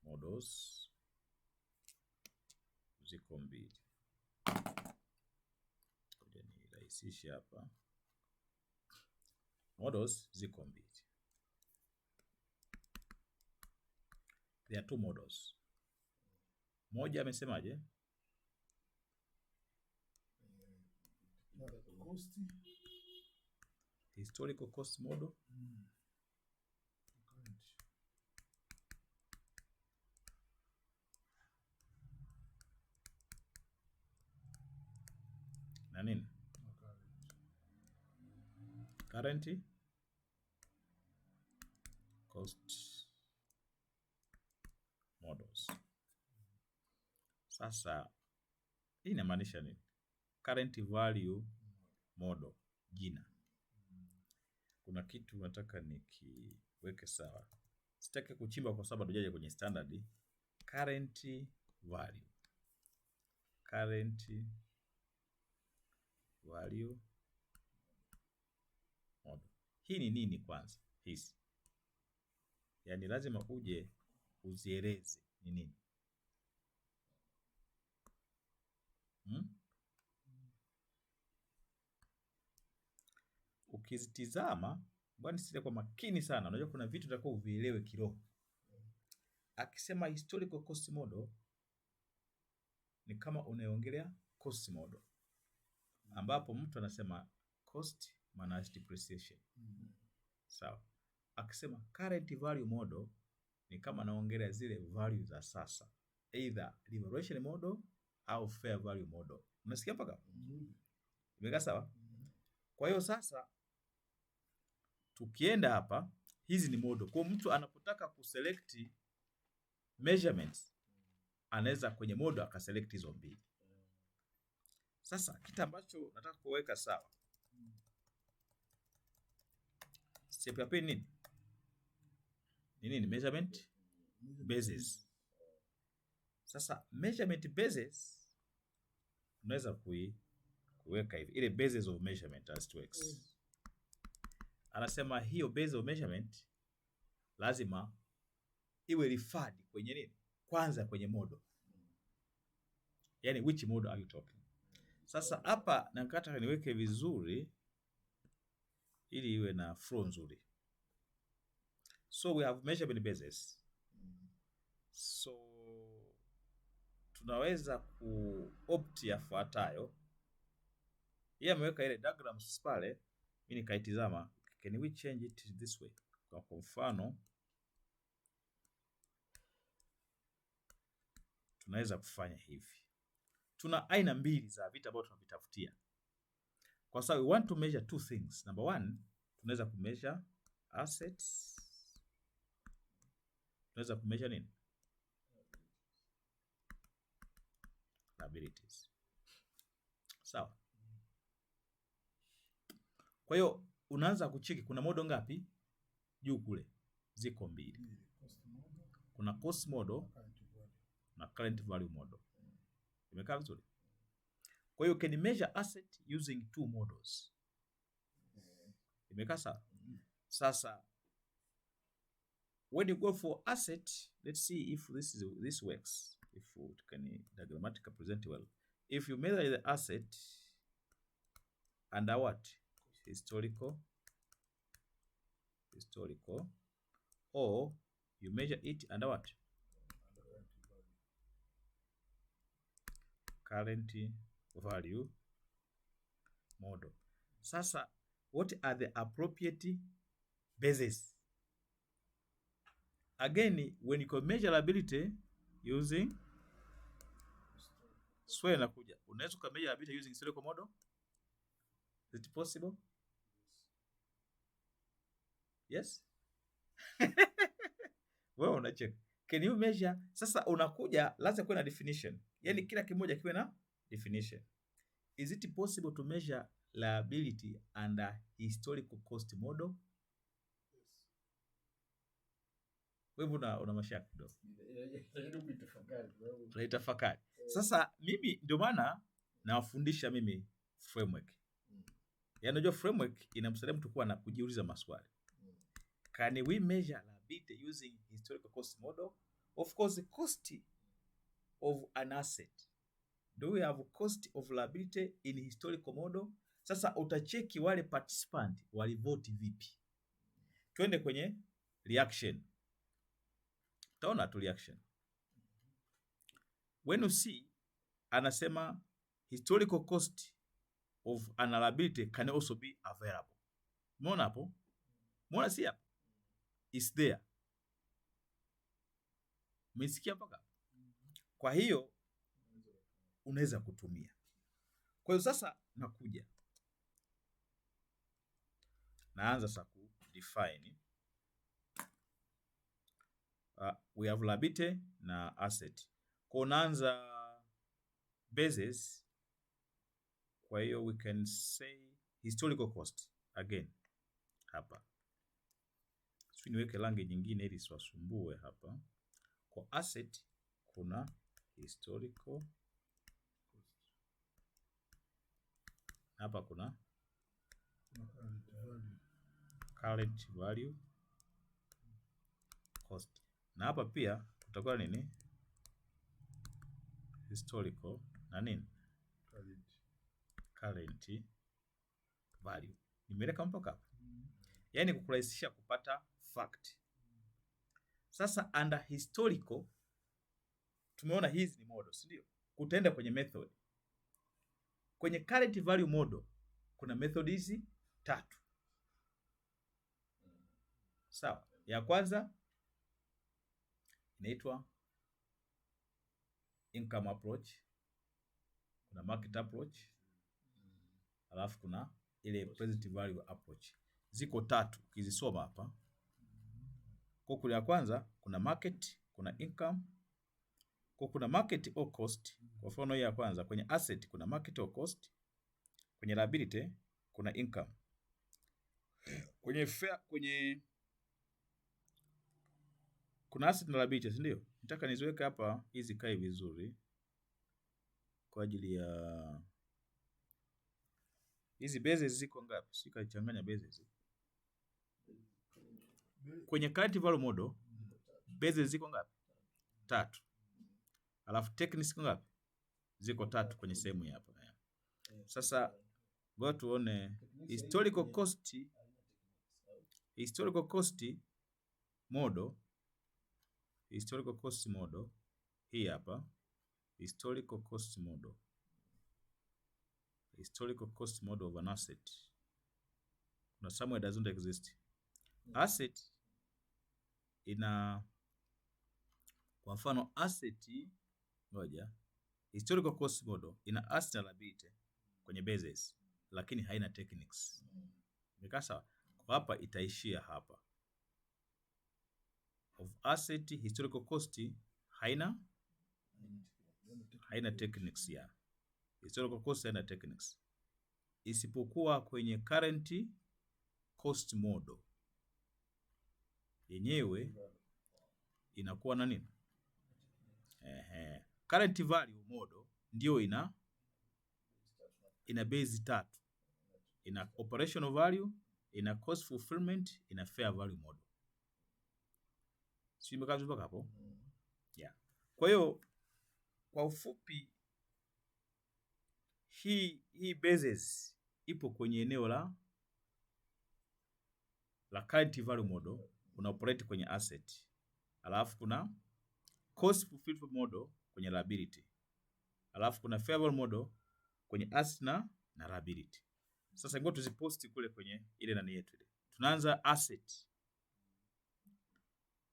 Models ziko mbili. Nirahisishe hapa. Models ziko mbili. There are two models. Moja amesemaje? Historical cost model. Na nini? Current cost models. Sasa hii inamaanisha nini? Current value model, jina. Kuna kitu nataka nikiweke sawa. Sitaki kuchimba kwa sababu hatujaje kwenye standard. Current value model. Hii ni nini kwanza? Hizi. Yaani lazima uje uzieleze ni nini. Ukizitizama, bwana sisi kwa makini sana. Unajua kuna vitu utakao uvielewe kiroho. Akisema historical cost model ni kama unaongelea cost model. Ambapo mtu anasema cost minus depreciation. Sawa. Akisema current value model ni kama naongelea zile value za sasa, either revaluation model au fair value model. Unasikia mpaka? Imekaa sawa? Kwa hiyo sasa tukienda hapa, hizi ni model. Kwa mtu anapotaka kuselect measurements, anaweza kwenye model akaselect hizo mbili. Sasa kitu ambacho nataka kuweka sawa, step ya pili nini? Ni nini? Measurement basis. Sasa measurement basis unaweza kuweka hivi, ile basis of measurement as to x. Anasema hiyo basis of measurement lazima iwe referred kwenye nini? Kwanza kwenye model. Yani which model are you talking? Sasa hapa nakata niweke vizuri ili iwe na flow nzuri. So we have measurement basis. So tunaweza kuopt yafuatayo. Yeye ameweka ile diagrams pale, mimi nikaitizama. Can we change it this way? Kwa mfano tunaweza kufanya hivi. Tuna aina mbili za vitu ambavyo tunavitafutia. Kwa sababu we want to measure two things. Number one, tunaweza kumeasure assets. Tunaweza kumeasure nini? Liabilities. Sawa. Kwa hiyo unaanza kucheki kuna model ngapi? Juu kule ziko mbili. Kuna cost model na current value model. Imekaa vizuri? Kwa hiyo can measure asset using two models. Imekaa sawa? Sasa when you go for asset, let's see if this works. If we can diagrammatically present well. If you measure the asset under what? Historical, or you measure it under what? Current value model. Sasa what are the appropriate bases? Again, when you can measure liability using swali nakuja, unaweza kumeasure liability using historical model? Is it possible? Yes? Wewe unacheka. Can you measure? Sasa unakuja lazima kuwe na definition. Yaani kila kimoja kiwe na definition. Is it possible to measure liability under historical cost model? Yes. Wewe una mashaka kidogo. Tunaitafakari. Sasa mimi ndio maana nawafundisha mimi framework. Yaani unajua framework inamsaidia mtu kuwa na kujiuliza maswali. Can we measure liability using historical cost model? Of course, the cost of an asset. Do we have cost of liability in historical model? Sasa utacheki wale participant walivote vipi. Twende kwenye reaction. Utaona tu reaction. When you see, anasema historical cost of an liability can also be available. Umeona hapo? Umeona si hapo? Is there. Umesikia mpaka? Kwa hiyo unaweza kutumia. Kwa hiyo sasa nakuja. Naanza sasa ku define. We have liability na asset. Kwa naanza basis. Kwa hiyo we can say historical cost again hapa. Sisi niweke rangi nyingine ili siwasumbue hapa. Kwa asset kuna historical cost. Hapa kuna current value cost. Na hapa pia kutakuwa nini? Historical na nini? Current value. Nimeleka mpaka hapa. Yaani kukurahisisha kupata fact. Sasa under historical tumeona hizi ni models, ndio? Kutaenda kwenye method. Kwenye current value model kuna method hizi 3. Sawa. Ya kwanza inaitwa income approach, kuna market approach, alafu kuna ile present value approach. Ziko tatu ukizisoma hapa. Kwa kule ya kwanza kuna market, kuna income. Kwa kuna market or cost. Kwa mfano hii ya kwanza kwenye asset kuna market or cost. Kwenye liability kuna income. Kwenye fair, kuna asset na liability, si ndio? Nataka niziweke hapa hizi kae vizuri kwa ajili ya hizi bases ziko ngapi? Sikachanganya bases. Kwenye current value model bases ziko ngapi? 3. Alafu techniques ziko ngapi? Ziko 3 kwenye sehemu hapa. Sasa ngoja tuone historical cost model. Historical cost model hii hapa. Historical cost model. Historical cost model of an asset. Kuna somewhere doesn't exist. Asset ina, kwa mfano asset ngoja, historical cost model ina asset na liability kwenye basis lakini haina techniques. Nikaa sawa? Kwa hapa itaishia hapa. Of asset historical cost haina techniques ya. Historical cost haina techniques. Isipokuwa kwenye current cost model yenyewe inakuwa na nini? Current value model ndio ina base 3. Ina operational value, ina cost fulfillment, ina fair value model. Sio mkazo mpaka hapo? Yeah. Kwa hiyo kwa ufupi hii basis ipo kwenye eneo la current value model, una operate kwenye asset. Alafu kuna cost fulfillment model kwenye liability. Alafu kuna fair value model kwenye asset na liability. Sasa ngoja tuziposti kule kwenye ile nani yetu ile. Tunaanza asset.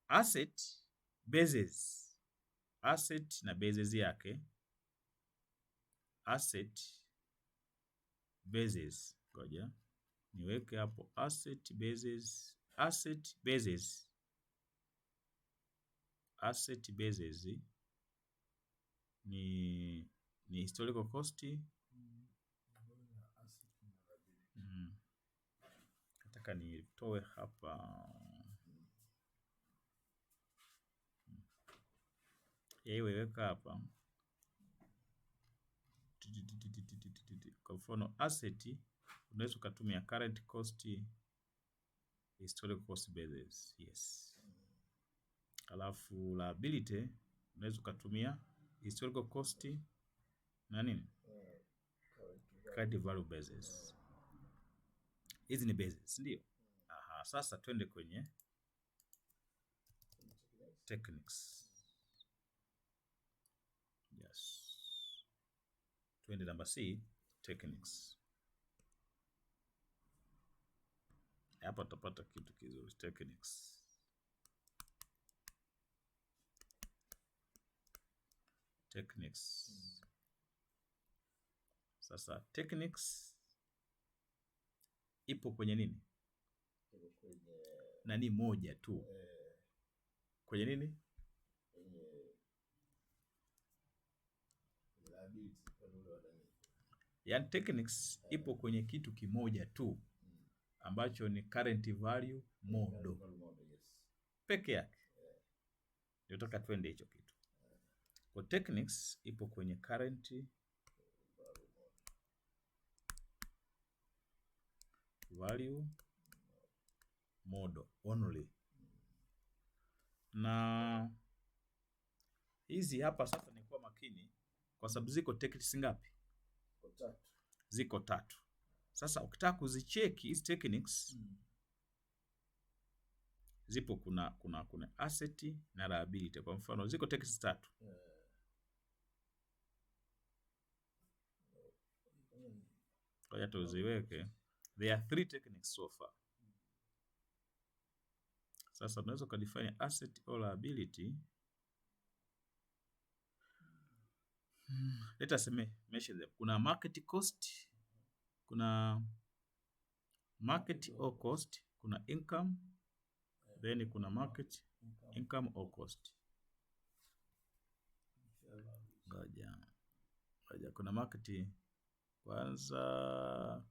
Asset basis. Asset na basis yake. Asset basis. Ngoja niweke hapo asset basis. Asset basis. Asset basis ni historical cost. Nataka nitoe hapa. Iwe weka hapa. Kwa mfano asset unaweza kutumia current cost, historical cost basis. Yes. Alafu liability unaweza kutumia historical cost na nini? Current value basis. Hizi ni basis, ndio? Aha, sasa twende kwenye techniques. Yes. Twende namba C, techniques. Hapa tutapata kitu kizuri, techniques. Techniques. Sasa techniques ipo kwenye nini? Nani moja tu. Kwenye nini? Yani techniques ipo kwenye kitu kimoja tu ambacho ni current value model. Peke yake. Nataka twende hicho kitu. Kwa techniques ipo kwenye current value model only. Na hizi hapa sasa ni kwa makini kwa sababu ziko techniques ngapi? Ziko 3. Sasa ukitaka kuzicheki hizi techniques zipo kuna asset na liability. Kwa mfano ziko techniques 3. Kwa hiyo tuziweke. There are 3 techniques so far. Sasa tunaweza kudefine asset or liability Let us mention them. Kuna market cost, kuna market or cost, kuna income, then kuna market income or cost. Ngoja kuna market kwanza.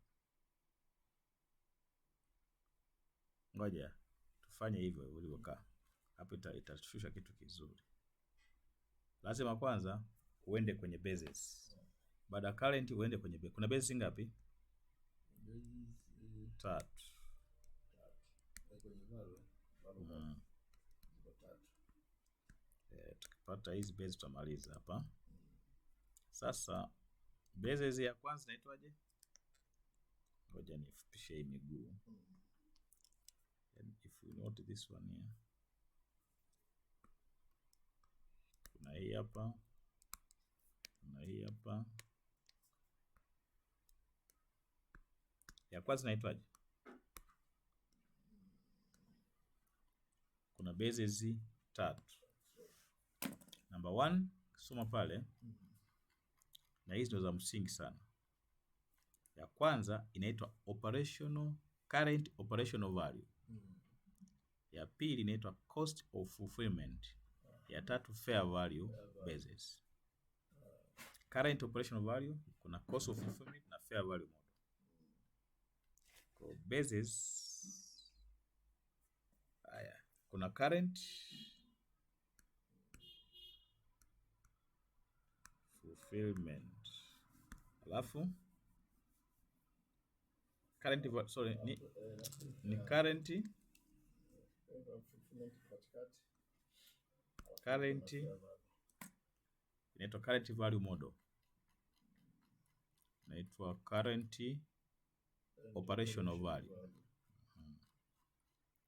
Ngoja tufanye hivyo ulivyokaa. Hapo itashusha kitu kizuri. Lazima kwanza uende kwenye bases. Baada ya current uende kwenye bases. Kuna bases ngapi? Bases 3. kwenye value Tukipata hizi bases tutamaliza hapa. Sasa bases ya kwanza inaitwaje? Ngoja nifupishe hii miguu. And if we note this one here. Kuna hii hapa. Kuna hii hapa. Ya kwanza inaitwaje? Kuna bases 3. Number 1, soma pale. Na hizi ndo za msingi sana. Ya kwanza inaitwa current operational value. Ya pili inaitwa cost of fulfillment. Ya tatu fair value basis. Current operational value, kuna cost of fulfillment na fair value model. Kwa basis haya, kuna current fulfillment. Alafu current ni current inaitwa current value model. Inaitwa current operational value.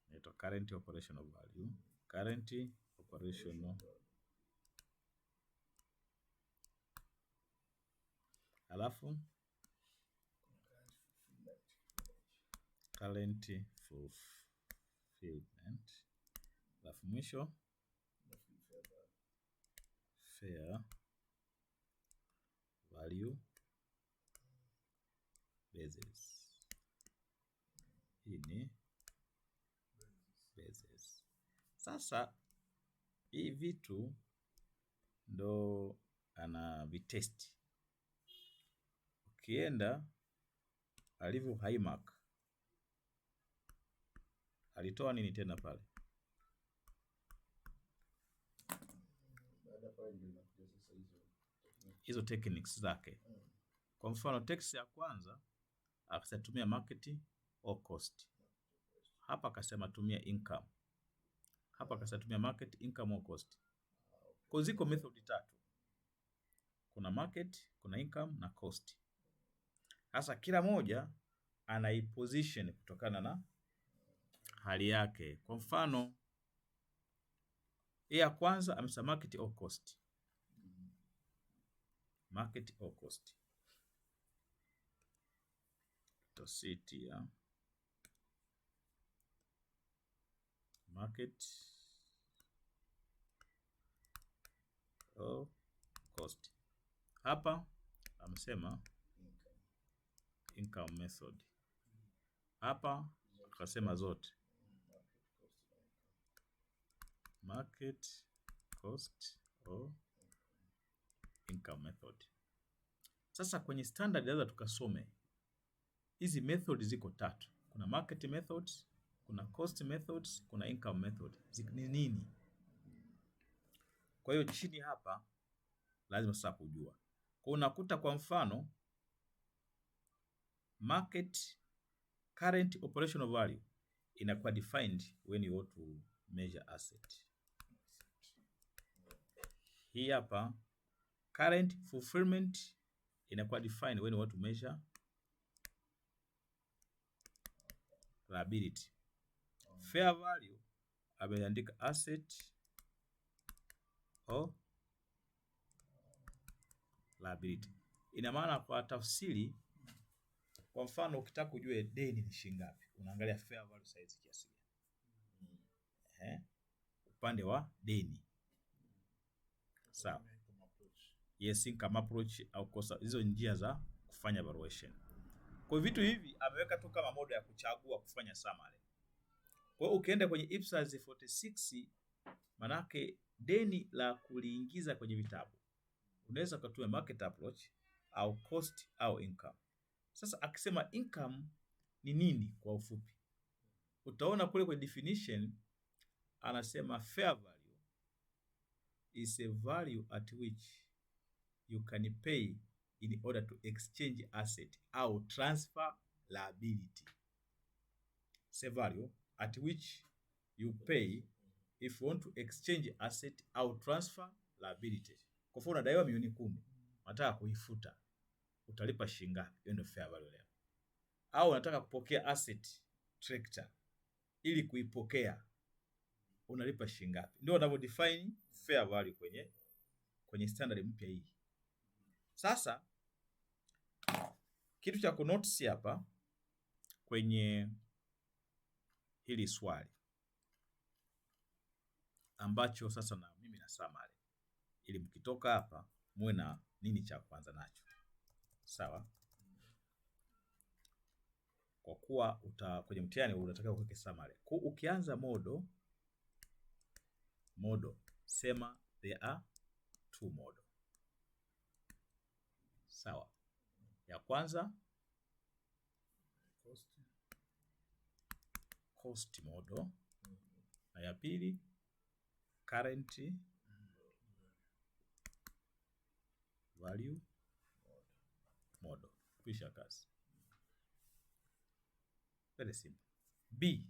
Inaitwa current operational value. Current operational. Alafu current fulfillment. Alafu mwisho fair value basis. Hii ni basis. Sasa hii vitu ndo ana vitesti. Ukienda alivyo high mark, alitoa nini tena pale? Hizo techniques zake. Kwa mfano text ya kwanza akatumia market or cost. Hapa akasema tumia income. Hapa akasema tumia market, income or cost. Kwa ziko method 3. Kuna market, kuna income na cost. Sasa kila moja anaiposition kutokana na hali yake. Kwa mfano ya kwanza amesema market or cost. Market or cost. Tositi ya market or cost. Hapa amesema income method. Hapa akasema zote market, cost or income method. Sasa kwenye standard lazima tukasome hizi methods ziko 3. Kuna market methods, kuna cost methods, kuna income method. Ni nini? Kwa hiyo chini hapa lazima sasa kujua. Kwa unakuta kwa mfano market current operational value inakuwa defined when you want to measure asset. Hii hapa current fulfillment inakuwa defined when you want to measure liability. Fair value ameandika asset or liability. Ina maana kwa tafsiri, kwa mfano ukitaka kujua deni ni shilingi ngapi, unaangalia fair value size kiasi gani. Upande wa deni. Sawa. Yes, income approach au kosa, hizo njia za kufanya evaluation. Kwa hiyo vitu hivi ameweka tu kama modo ya kuchagua kufanya summary. Kwa hiyo ukienda kwenye Ipsas 46 manake deni la kuliingiza kwenye vitabu unaweza kutumia market approach au cost au income. Sasa akisema income ni nini kwa ufupi, utaona kule kwenye definition anasema fair value is a value at which you can pay in order to exchange asset au transfer liability. It's a value at which you pay if you want to exchange asset au transfer liability. Kwa mfano unadaiwa milioni 10, unataka kuifuta, utalipa shilingi ngapi? Hiyo ndio fair value leo. Au unataka kupokea asset tractor, ili kuipokea unalipa shilingi ngapi? Ndio wanavyo define fair value kwenye standard mpya hii. Sasa kitu cha kunotice hapa kwenye hili swali ambacho sasa na mimi na summary, ili mkitoka hapa muwe na nini cha kwanza nacho. Sawa? Kwa kuwa kwenye mtihani unataka kuweka summary. Kwa ukianza modo sema there are two model. Sawa? Ya kwanza cost model na ya pili current value model. Kisha kazi. Very simple. B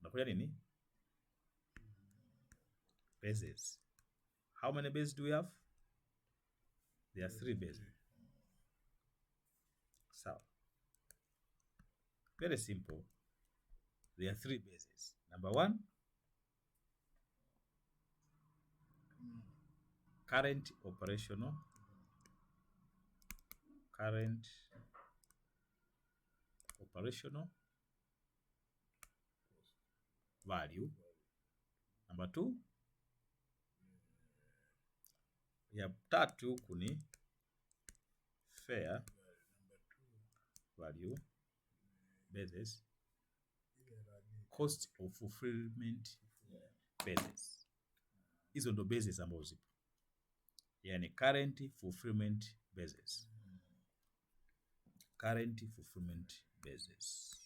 unakuja nini? Bases. How many bases do we have? There are 3 bases. Sawa. Very simple. There are 3 bases. Number 1, current operational value. Number 2, ya tatu huku ni fair value basis, cost of fulfillment basis. Hizo ndo basis ambazo zipo, yani current fulfillment basis. Current fulfillment basis.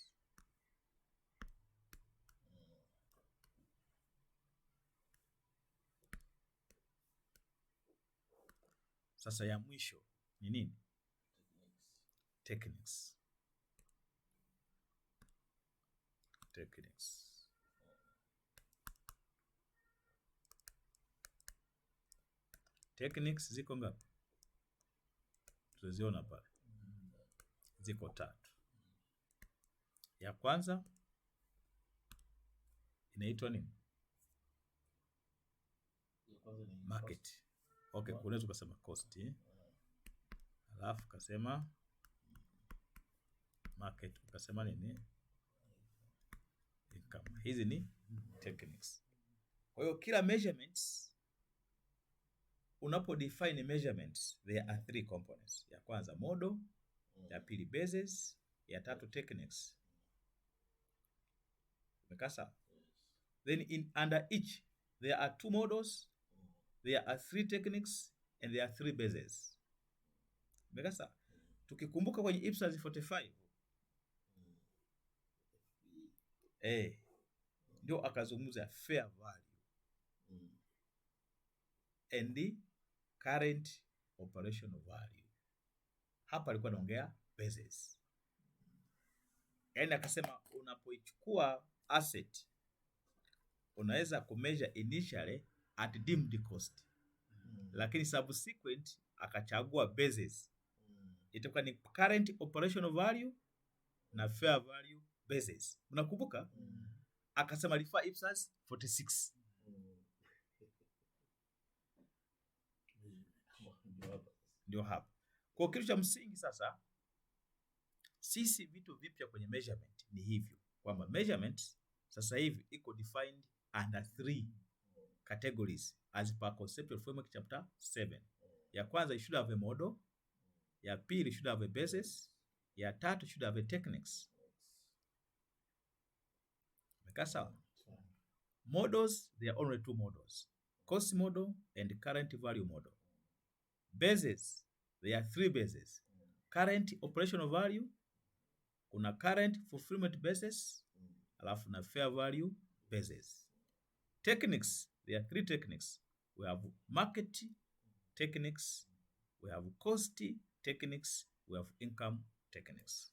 Sasa ya mwisho ni nini? Techniques. Techniques ziko ngapi? Tuziona pale. Ziko 3. Ya kwanza inaitwa nini? Market. Okay, unaweza kusema cost. Alafu kasema market, ukasema nini? Income. Hizi ni techniques. Kwa hiyo kila measurements unapo define measurements there are 3 components. Ya kwanza model, ya pili basis, ya tatu techniques. Umekasa? Then under each there are 2 models, there are 3 techniques and there are 3 bases. Umekasa? Tukikumbuka kwenye Ipsas 45 ndio akazungumza fair value and the current operational value. Hapa alikuwa anaongea basis. Yaani akasema unapoichukua asset unaweza kumeasure initially at deemed cost. Lakini subsequent akachagua basis. Itakuwa ni current operational value na fair value basis. Unakumbuka? Akasema refer Ipsas 46. Ndio hapa. Kwa kitu cha msingi sasa, sisi vitu vipya kwenye measurement ni hivyo, kwamba measurement sasa hivi iko defined under 3 categories as per conceptual framework chapter 7. Ya kwanza, you should have a model. Ya pili, you should have a basis. Ya tatu, you should have a techniques. Mekaa sawa? Models, there are only two models: cost model and current value model. Bases, there are three bases: current operational value, kuna current fulfillment basis, alafu na fair value basis. Techniques, there are three techniques. We have market techniques, we have cost techniques, we have income techniques.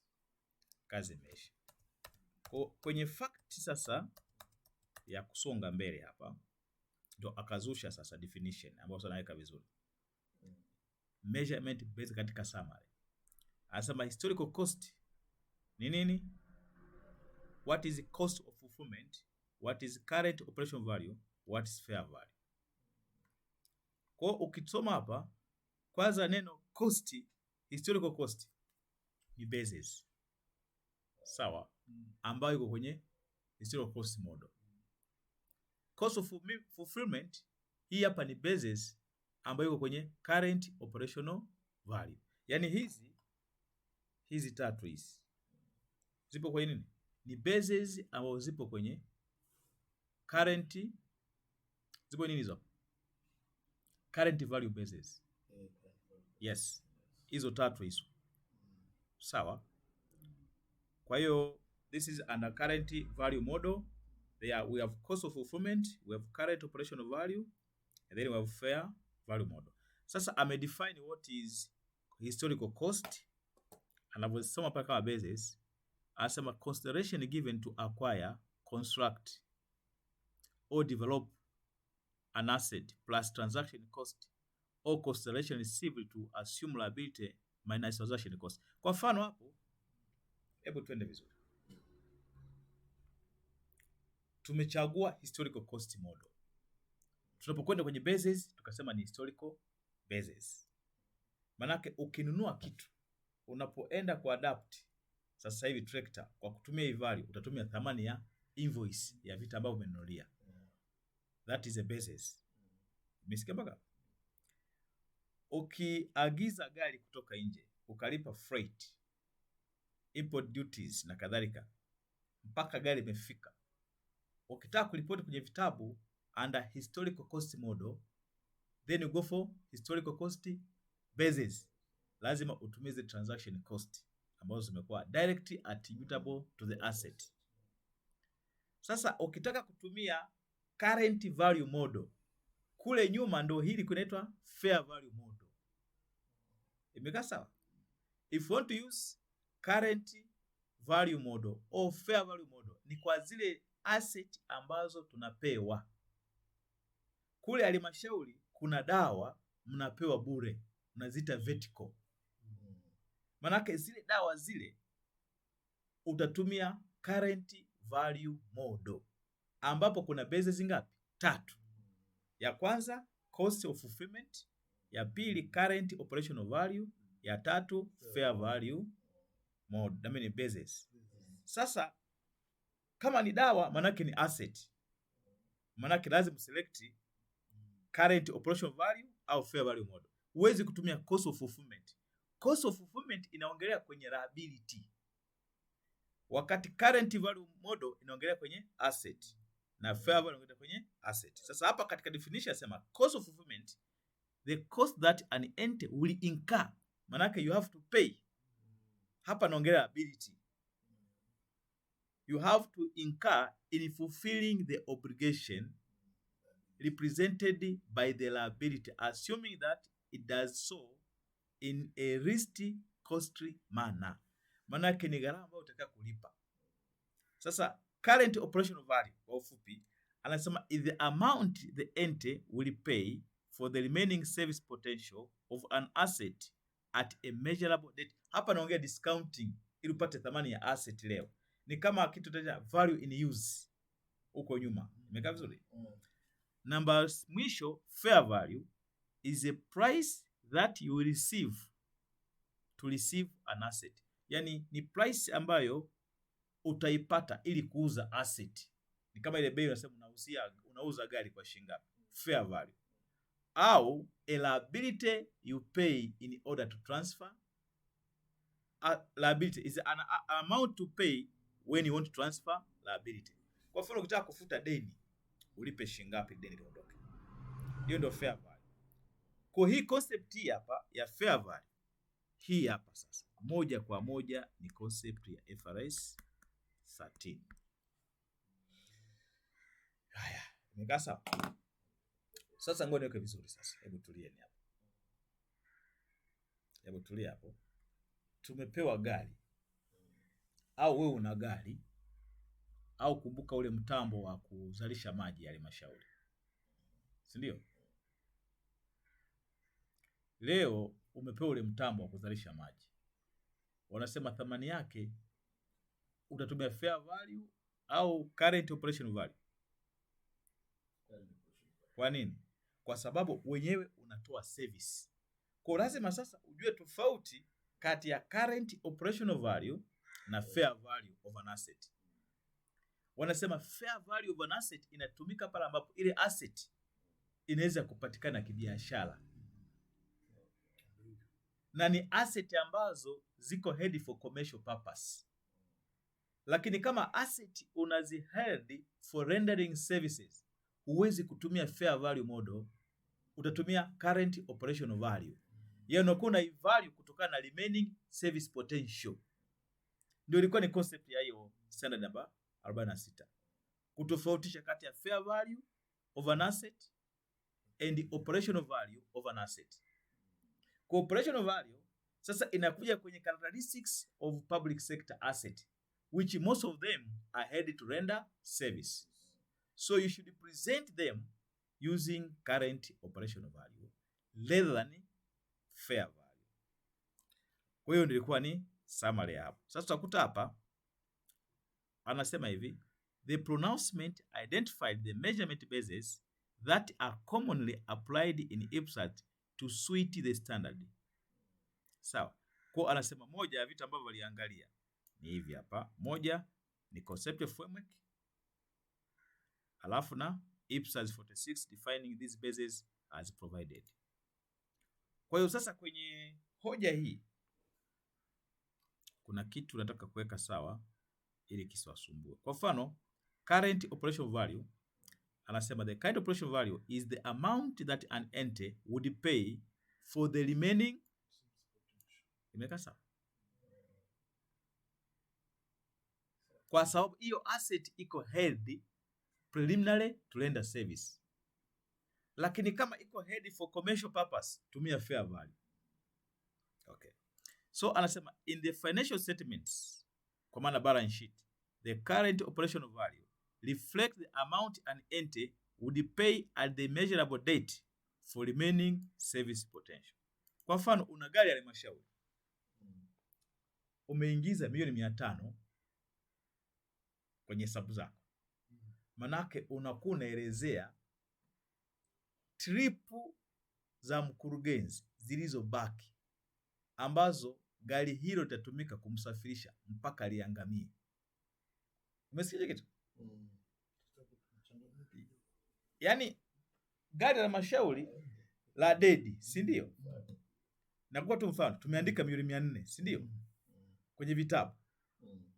Kazi imeisha. Kwenye fact sasa ya kusonga mbele hapa ndo akazusha sasa definition ambayo sasa naweka vizuri. Measurement based katika summary. Anasema historical cost ni nini? What is the cost of fulfillment? What is current operation value? What is fair value? Kwa ukisoma hapa, kwanza neno cost, historical cost ni basis. Sawa? Ambayo iko kwenye historical cost model. Cost of fulfillment hii hapa ni basis ambayo iko kwenye current operational value. Yaani hizi tatu hizi zipo kwenye nini? Ni basis ambazo zipo kwenye current, zipo nini hizo? Current value basis. Yes. Hizo tatu hizo. Sawa? Kwa hiyo this is under current value model. We have cost of fulfillment, we have current operational value, and then we have fair value model. Sasa amedefine what is historical cost. Anavyosema paka kama basis, anasema consideration given to acquire, construct or develop an asset plus transaction cost or consideration received to assume liability minus transaction cost. Kwa mfano hapo, hebu tuende vizuri. Tumechagua historical cost model. Tunapokwenda kwenye basis, tukasema ni historical basis. Manake ukinunua kitu, unapoenda kuadapt sasa hivi tractor kwa kutumia hii value, utatumia thamani ya invoice ya vitu ambavyo umenunulia. That is a basis. Umesikia mpaka? Ukiagiza gari kutoka nje, ukalipa freight, import duties na kadhalika, mpaka gari imefika. Ukitaka kulipoti kwenye vitabu under historical cost model, then you go for historical cost basis. Lazima utumie the transaction cost ambazo zimekuwa directly attributable to the asset. Sasa ukitaka kutumia current value model, kule nyuma ndo hili kunaitwa fair value model. Imekaa sawa? If you want to use current value model or fair value model, ni kwa zile asset ambazo tunapewa. Kule halmashauri kuna dawa mnapewa bure, mnazita vertical. Manake zile dawa zile utatumia current value model, ambapo kuna bases ngapi? Tatu. Ya kwanza cost of fulfillment, ya pili current operational value, ya tatu fair value model. Ni bases. Sasa kama ni dawa, manake ni asset, manake lazima select current operational value au fair value model. Huwezi kutumia cost of fulfillment. Cost of fulfillment inaongelea kwenye liability, wakati current value model inaongelea kwenye asset na fair value inaongelea kwenye asset. Sasa hapa katika definition yasema cost of fulfillment, the cost that an entity will incur, manake you have to pay. Hapa naongelea liability. You have to incur in fulfilling the obligation represented by the liability, assuming that it does so in a least costly manner. Manake ni gharama ambayo utaka kulipa. Sasa current operational value kwa ufupi anasema is the amount the entity will pay for the remaining service potential of an asset at a measurable date. Hapa naongea discounting ili upate thamani ya asset leo. Ni kama kitu tunaita value in use huko nyuma. Imekaa vizuri? Namba mwisho, fair value is a price that you will receive to receive an asset. Yani ni price ambayo utaipata ili kuuza asset. Ni kama ile bei unasema unauza gari kwa shilingi ngapi? Fair value. Au a liability you pay in order to transfer. A liability is an amount to pay when you want to transfer liability. Kwa mfano ukitaka kufuta deni, ulipe shilingi ngapi deni liondoke. Hiyo ndio fair value. Kwa hii concept hii hapa ya fair value, hii hapa sasa moja kwa moja ni concept ya IFRS 13. Haya, nimekaa sawa. Sasa ngoja niweke vizuri sasa. Hebu tulieni hapo. Hebu tulia hapo. Tumepewa gari. Au wewe una gari. Au kumbuka ule mtambo wa kuzalisha maji ya halmashauri. Si ndio? Leo umepewa ule mtambo wa kuzalisha maji. Wanasema thamani yake utatumia fair value au current operation value. Kwa nini? Kwa sababu wenyewe unatoa service. Kwa lazima sasa ujue tofauti kati ya current operational value na fair value of an asset. Wanasema fair value of an asset inatumika pale ambapo ile asset inaweza kupatikana kibiashara. Na ni asset ambazo ziko held for commercial purpose. Lakini kama asset unaziheld for rendering services, huwezi kutumia fair value model, utatumia current operational value. Yaani unakuwa na value kutokana na remaining service potential. Ndio ilikuwa ni concept ya hiyo standard number 46. Kutofautisha kati ya fair value of an asset and the operational value of an asset. Kwa operational value sasa inakuja kwenye characteristics of public sector asset, which most of them are held to render service. So you should present them using current operational value rather than fair value. Kwa hiyo ndio ilikuwa ni summary hapo. Sasa tutakuta hapa anasema hivi, the pronouncement identified the measurement bases that are commonly applied in Ipsas to suit the standard. Sawa. Kwa anasema moja ya vitu ambavyo waliangalia ni hivi hapa. Moja ni conceptual framework. Halafu na Ipsas 46 defining these bases as provided. Kwa hiyo sasa kwenye hoja hii kuna kitu nataka kuweka sawa ili kisiwasumbue. Kwa mfano, current operational value anasema the current operational value is the amount that an entity would pay for the remaining. Imeka sawa? Kwa sababu hiyo asset iko held preliminary to render service. Lakini kama iko held for commercial purpose, tumia fair value. Okay. So anasema in the financial statements, kwa maana balance sheet, the current operational value reflects the amount an entity would pay at the measurable date for remaining service potential. Kwa mfano una gari ya halmashauri. Umeingiza milioni 500 kwenye hesabu zako. Manake unakuwa unaelezea tripu za mkurugenzi zilizobaki ambazo gari hilo litatumika kumsafirisha mpaka liangamie. Umesikia kitu? Yaani gari la halmashauri la dedi, si ndio? Na kwa tu mfano tumeandika milioni 400, si ndio? Kwenye vitabu.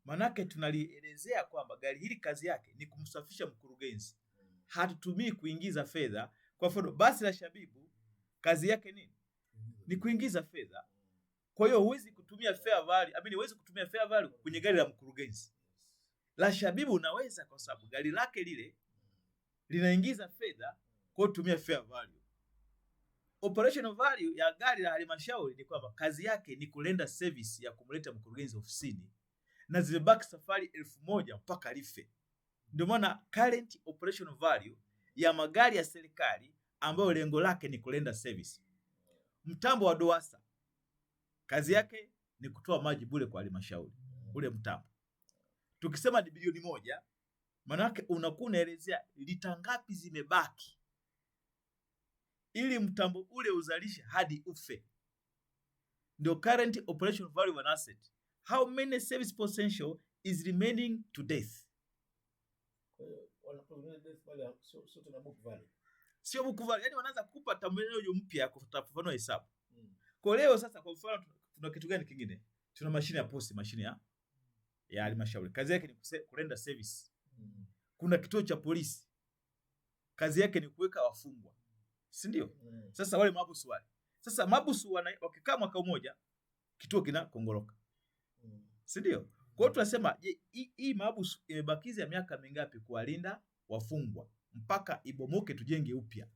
Manake tunalielezea kwamba gari hili kazi yake ni kumsafisha mkurugenzi. Hatutumii kuingiza fedha. Kwa mfano basi la Shabibu kazi yake nini? Ni kuingiza fedha. Kwa hiyo huwezi kutumia fair value, huwezi kutumia fair value kwenye gari la mkurugenzi. La Shabibu unaweza kwa sababu gari lake lile linaingiza fedha, kwa kutumia fair value. Operational value ya gari la halmashauri ni kwamba kazi yake ni kulenda service ya kumleta mkurugenzi ofisini na zimebaki safari 1000 mpaka life. Ndio maana current operational value ya magari ya serikali ambayo lengo lake ni kulenda service. Mtambo wa DOASA kazi yake ni kutoa maji bure kwa halmashauri, ule mtambo. Tukisema ni bilioni 1, maana yake unakuwa unaelezea lita ngapi zimebaki ili mtambo ule uzalishe hadi ufe. Ndio current operational value of an asset. How many service potential is remaining to death? Wanapotumia death value so tuna book value. Sio book value. Yaani wanaanza kukupa terminology mpya kutafafanua hesabu. Kwa leo sasa, kwa mfano tuna kitu gani kingine? Tuna mashine ya posti, mashine ya halmashauri. Kazi yake ni kurenda service. Kuna kituo cha polisi. Kazi yake ni kuweka wafungwa. Si ndio? Sasa wale mahabusu wale. Sasa mahabusu wakikaa mwaka mmoja, kituo kinakongoroka. Si ndio? Kwa hiyo tunasema, je, hii mahabusu imebakiza miaka mingapi kuwalinda wafungwa mpaka ibomoke tujenge upya?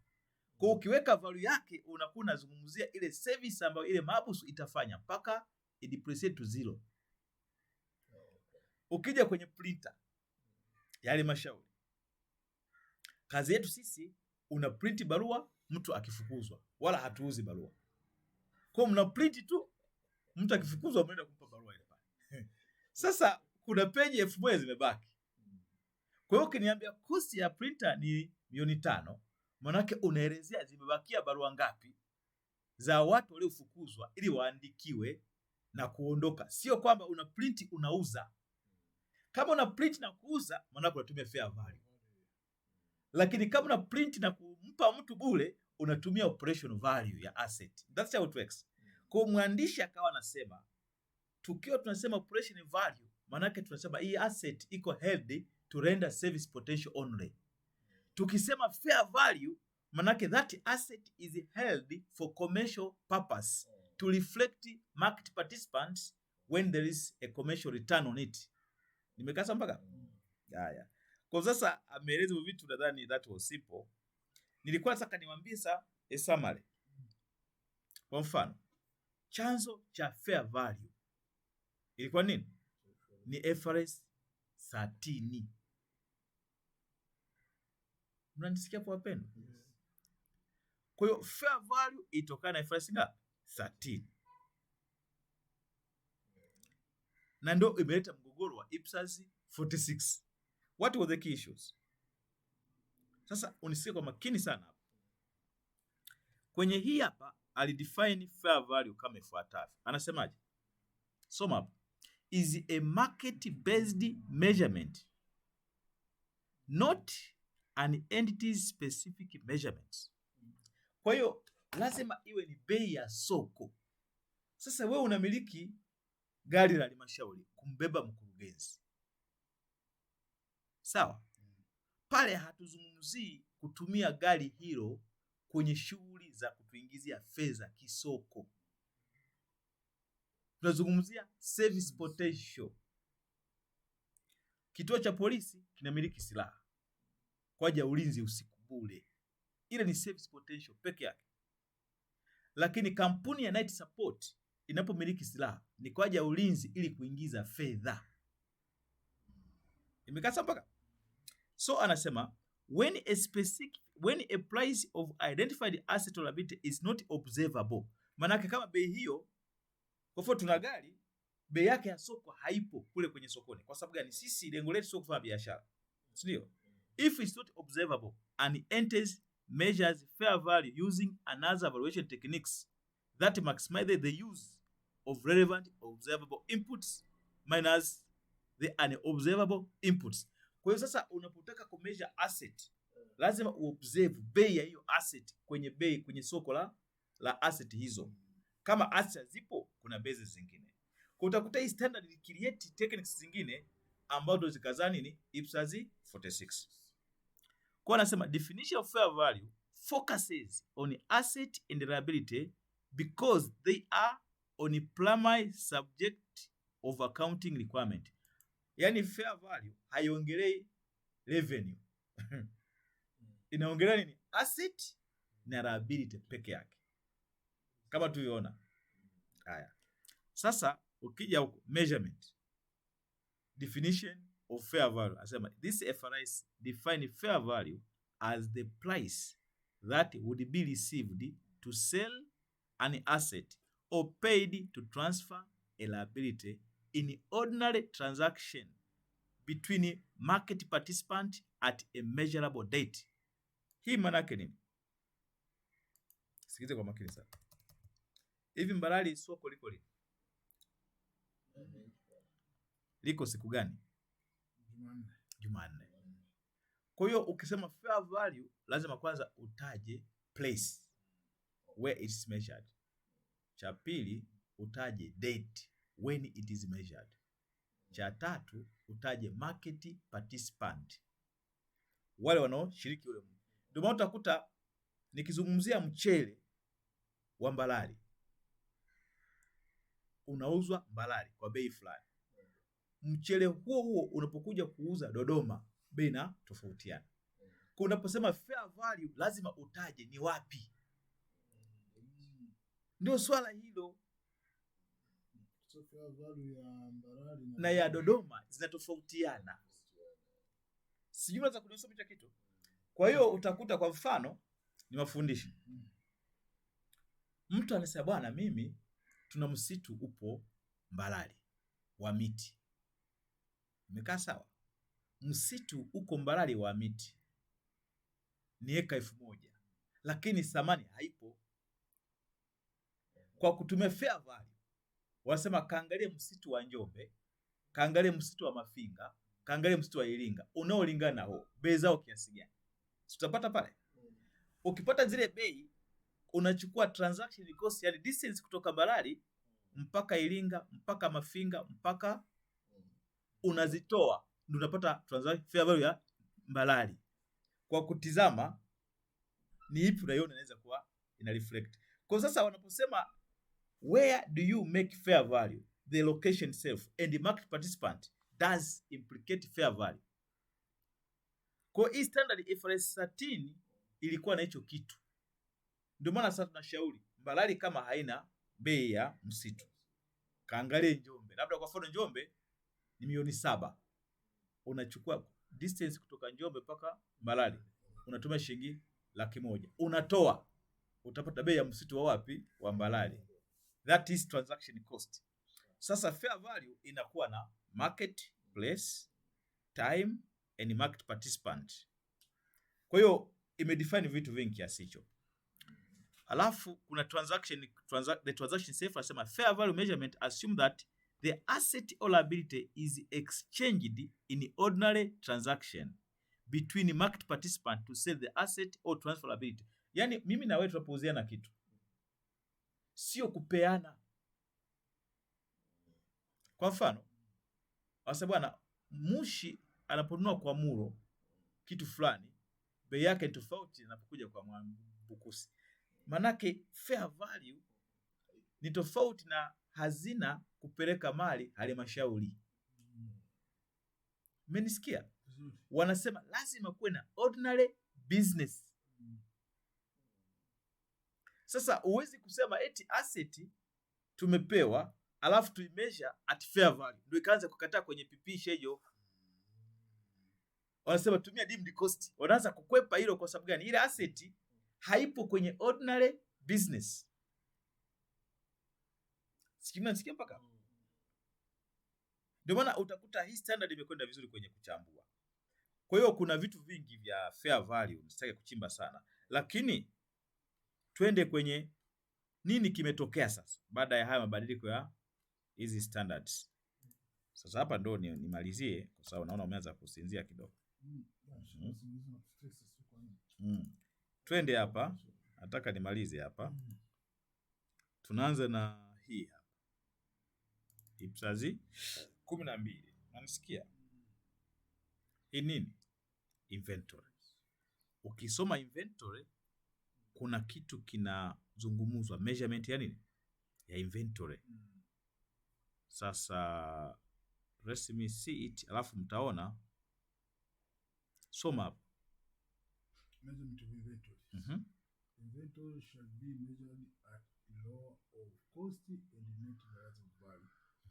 Kwa ukiweka value yake unakuwa unazungumzia ile service ambayo ile mahabusu itafanya mpaka idepreciate to zero. Ukija kwenye printer ya halmashauri, kazi yetu sisi, una print barua mtu akifukuzwa, wala hatuuzi barua. Kwa mna print tu, mtu akifukuzwa mnaenda kumpa barua ile pale. Sasa kuna peji 1000 zimebaki. Kwa hiyo ukiniambia cost ya printer ni $500,000, manake unaelezea zimebakia barua ngapi za watu waliofukuzwa ili waandikiwe na kuondoka. Sio kwamba una print unauza. Kama una print na kuuza, manake unatumia fair value. Lakini kama una print na kumpa mtu bure, unatumia operational value ya asset. That's how it works. Kwa mwandishi akawa anasema, tukiwa tunasema operational value, manake tunasema hii asset iko held to render service potential only. Tukisema fair value, manake that asset is held for commercial purpose to reflect market participants when there is a commercial return on it. Nimekasa mpaka? Haya. Kwa sasa ameeleza vitu, nadhani that was simple. Nilikuwa nataka niwaambie summary. Kwa mfano, chanzo cha fair value ilikuwa nini? Ni IFRS 13. Mnanisikia kwa wapendwa? Kwa hiyo fair value itokana na IFRS ngapi? 13. Na ndio imeleta mgogoro wa Ipsas 46. What were the key issues? Sasa unisikie kwa makini sana hapa. Kwenye hii hapa alidefine fair value kama ifuatavyo. Anasemaje? Soma hapa. Is a market based measurement, not an entity's specific measurements. Kwa hiyo lazima iwe ni bei ya soko. Sasa wewe unamiliki gari la halmashauri kumbeba mkurugenzi. Sawa? Pale hatuzungumzii kutumia gari hilo kwenye shughuli za kutuingizia fedha kisoko. Tunazungumzia service potential. Kituo cha polisi kinamiliki silaha kwa ajili ya ulinzi usiku bure. Ile ni service potential peke yake. Lakini kampuni ya night support inapomiliki silaha ni kwa ajili ya ulinzi ili kuingiza fedha. Imekasa mpaka? So anasema when a price of identified asset or liability is not observable. Manake kama bei hiyo, kwa mfano tuna gari, bei yake ya soko haipo kule kwenye sokoni. Kwa sababu gani? Sisi lengo letu sio kufanya biashara. Ndio. If it's not observable and enters measures fair value using another valuation techniques that maximize the use of relevant observable inputs minus the unobservable inputs. Kwa hiyo sasa unapotaka kumeasure asset, lazima uobserve bei ya hiyo asset kwenye soko la asset hizo. Kama asset zipo, kuna bases zingine. Kwa utakuta hii standard create techniques zingine ambazo zikazani ni Ipsas 46. Kwa anasema definition of fair value focuses on asset and liability because they are on primary subject of accounting requirement. Yani fair value haiongelei revenue. Inaongelea nini? Asset na liability peke yake. Kama tuliona. Haya. Sasa ukija huko measurement. Definition of fair value. Asema this FRS define fair value as the price that would be received to sell an asset or paid to transfer a liability in ordinary transaction between market participant at a measurable date. Hii maana yake nini? Sikize kwa makini sana. Hivi Mbarali soko liko lini? Liko siku gani? Jumanne. Jumanne. Kwa hiyo ukisema fair value lazima kwanza utaje place where it is measured. Cha pili utaje date when it is measured. Cha tatu utaje market participant, wale wanaoshiriki ule. Ndio maana utakuta nikizungumzia mchele wa Mbalali unauzwa Mbalali kwa bei fulani, mchele huo huo unapokuja kuuza Dodoma bei na tofautiana. Kwa unaposema fair value lazima utaje ni wapi. Ndio swala hilo. So fair value ya Mbalali na ya Dodoma zinatofautiana. Sijui unaweza kunisoma hicho kitu. Kwa hiyo utakuta kwa mfano ni mafundisho. Mtu anasema bwana, mimi tuna msitu upo Mbalali wa miti. Umekaa sawa? Msitu uko Mbalali wa miti ni eka 1000, lakini thamani haipo. Kwa kutumia fair value wanasema kaangalie msitu wa Njombe, kaangalie msitu wa Mafinga, kaangalie msitu wa Iringa, unaolingana huo, bei zao kiasi gani. Tutapata pale. Ukipata zile bei, unachukua transaction cost, yani distance kutoka Mbalali mpaka Iringa, mpaka Mafinga, mpaka unazitoa, ndio unapata transaction fair value ya Mbalali. Kwa kutizama ni ipi unaiona inaweza kuwa ina reflect. Kwa sasa wanaposema where do you make fair value, the location itself and the market participant does implicate fair value. Kwa hii standard IFRS 13 ilikuwa na hicho kitu. Ndio maana sasa tunashauri Mbalali kama haina bei ya msitu, kaangalie Njombe. Labda kwa mfano Njombe ni milioni 7. Unachukua distance kutoka Njombe mpaka Mbalali, unatumia shilingi 100,000. Unatoa, utapata bei ya msitu wa wapi? Wa Mbalali. That is transaction cost. Sasa fair value inakuwa na market, place, time and market participant. Kwa hiyo imedefine vitu vingi kiasi hicho. Alafu kuna the transaction safe nasema fair value measurement assume that the asset or liability is exchanged in ordinary transaction between market participant to sell the asset or transfer liability. Yani mimi na wewe tunapouziana kitu, sio kupeana. Kwa mfano, wasa bwana Mushi anaponunua kwa Muro kitu fulani, bei yake tofauti inapokuja kwa Mwambukusi. Manake fair value ni tofauti na hazina kupeleka mali halmashauri. Mmenisikia? Wanasema lazima kuwe na ordinary business. Sasa uwezi kusema eti asset tumepewa alafu tuimeasure at fair value ndio ikaanza kukataa kwenye PP schedule. Wanasema tumia deemed cost. Wanaanza kukwepa hilo kwa sababu gani? Ile asset haipo kwenye ordinary business. Sikia mpaka. Ndio maana utakuta hii standard imekwenda vizuri kwenye kuchambua. Kwa hiyo kuna vitu vingi vya fair value, nisitaki kuchimba sana. Lakini twende kwenye nini kimetokea sasa baada ya haya mabadiliko ya hizi standards. Sasa hapa ndo nimalizie kwa sababu naona umeanza kusinzia kidogo. Twende hapa, nataka nimalize hapa. Tunaanza na hii hapa. Ipsas 12. Unasikia? Hii nini? Inventory. Ukisoma inventory kuna kitu kinazungumzwa, measurement ya nini? Ya inventory. Sasa let me see it, alafu mtaona. Soma hapo. Measurement of inventory. Inventory shall be measured at law of cost and net relative value,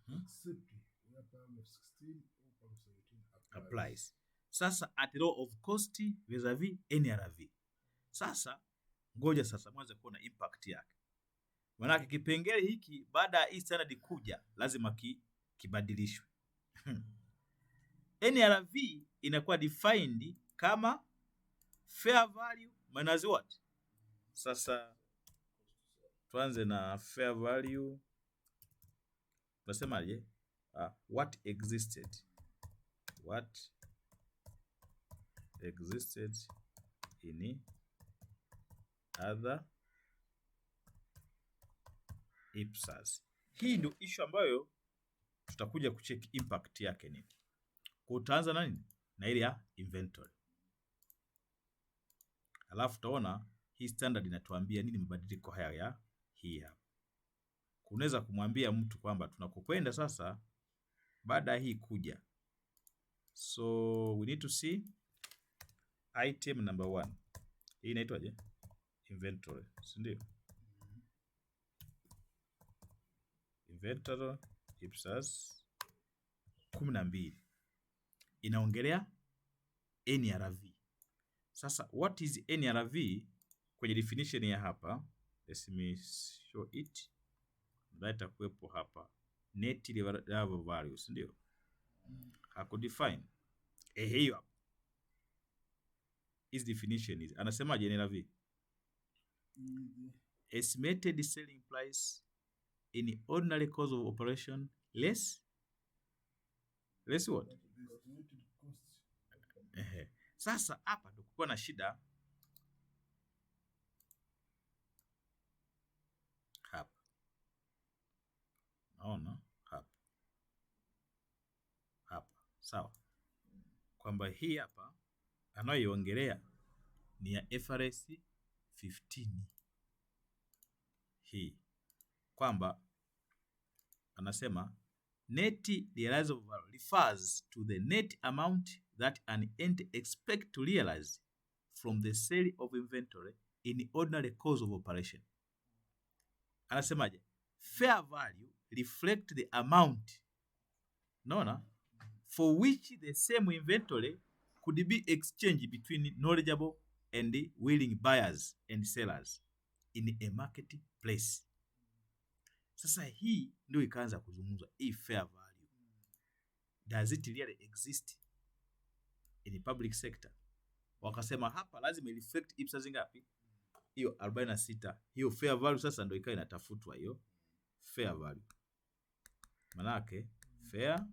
except where paragraph 16 or paragraph 17 applies. Sasa at law of cost vis-a-vis NRV. Sasa ngoja sasa mwanze kuona impact yake. Maana kipengele hiki baada ya hii standard kuja lazima kibadilishwe. NRV inakuwa defined kama fair value minus what? Sasa tuanze na fair value. Tunasemaje? What existed. What existed in other Ipsas. Hii ndio issue ambayo tutakuja kucheck impact yake nini. Kwa utaanza na nini? Na ile ya inventory. Alafu tutaona hii standard inatuambia nini mabadiliko haya ya hii hapa. Unaweza kumwambia mtu kwamba tunakokwenda sasa baada ya hii kuja. So we need to see item number 1. Hii inaitwaje? Inventory, si ndio? Inventory Ipsas 12 inaongelea NRV. Sasa what is NRV kwenye definition ya hapa? Let me show it. Data kuwepo hapa. Net level value, si ndio? Hakudefine. Hiyo hapa. His definition is anasemaje NRV? Estimated selling price in ordinary course of operation less what? Sasa hapa ndio kulikuwa na shida hapa. Naona hapa. Sawa. Kwamba hii hapa anayoiongelea ni ya FRS 15. Hii kwamba anasema net realizable value refers to the net amount that an entity expect to realize from the sale of inventory in ordinary course of operation. Anasemaje? Fair value reflect the amount, naona, for which the same inventory could be exchanged between knowledgeable and willing buyers and sellers in a marketplace. Sasa hii ndio ikaanza kuzungumzwa, hii fair value. Does it really exist in the public sector? Wakasema hapa lazima reflect Ipsas ngapi? Hiyo 46. Hiyo fair value sasa ndio ikawa inatafutwa hiyo fair value. Manake fair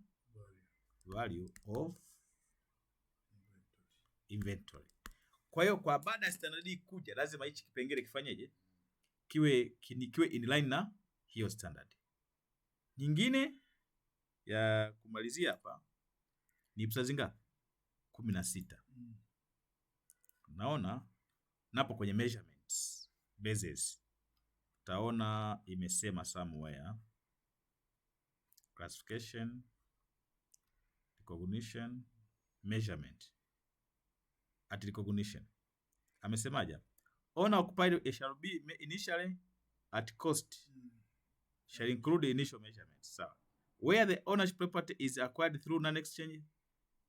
value of inventory. Kwa hiyo kwa baada ya standard kuja lazima hichi kipengele kifanyeje? Kiwe in line na hiyo standard. Nyingine ya kumalizia hapa ni Ipsas ngapi? 16. Naona napo kwenye measurements basis utaona imesema somewhere classification, recognition, measurement. At recognition amesemaje? Owner occupied shall be initially at cost, shall include initial measurements. So where the ownership property is acquired through non-exchange,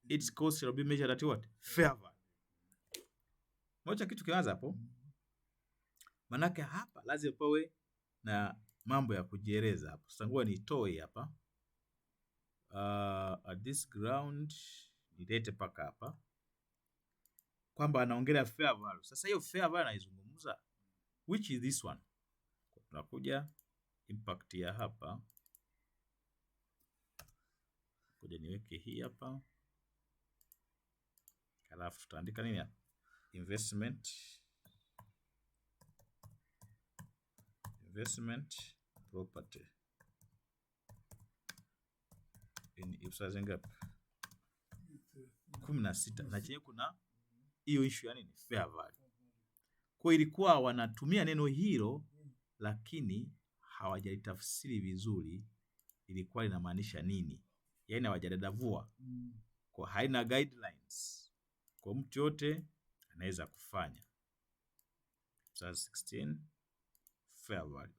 its cost shall be measured at what? Fair value. Moja kitu kianza hapo. Manake hapa lazima pawe na mambo ya kujieleza hapo. Sasa ngoja nitoe hapa. At this ground nilete paka hapa. Kwamba anaongelea fair value. Sasa hiyo fair value anaizungumza, which is this one? Tunakuja impact ya hapa. Kuja niweke hii hapa. Alafu tutaandika nini hapa? Investment property in Ipsas ngapi? 16. Na chenye kuna hiyo issue ya nini? Fair value. Kwa ilikuwa wanatumia neno hilo lakini hawajalitafsiri vizuri ilikuwa linamaanisha nini. Yaani hawajadadavua. Kwa haina guidelines. Kwa mtu yote anaweza kufanya. Ipsas 16 fair value.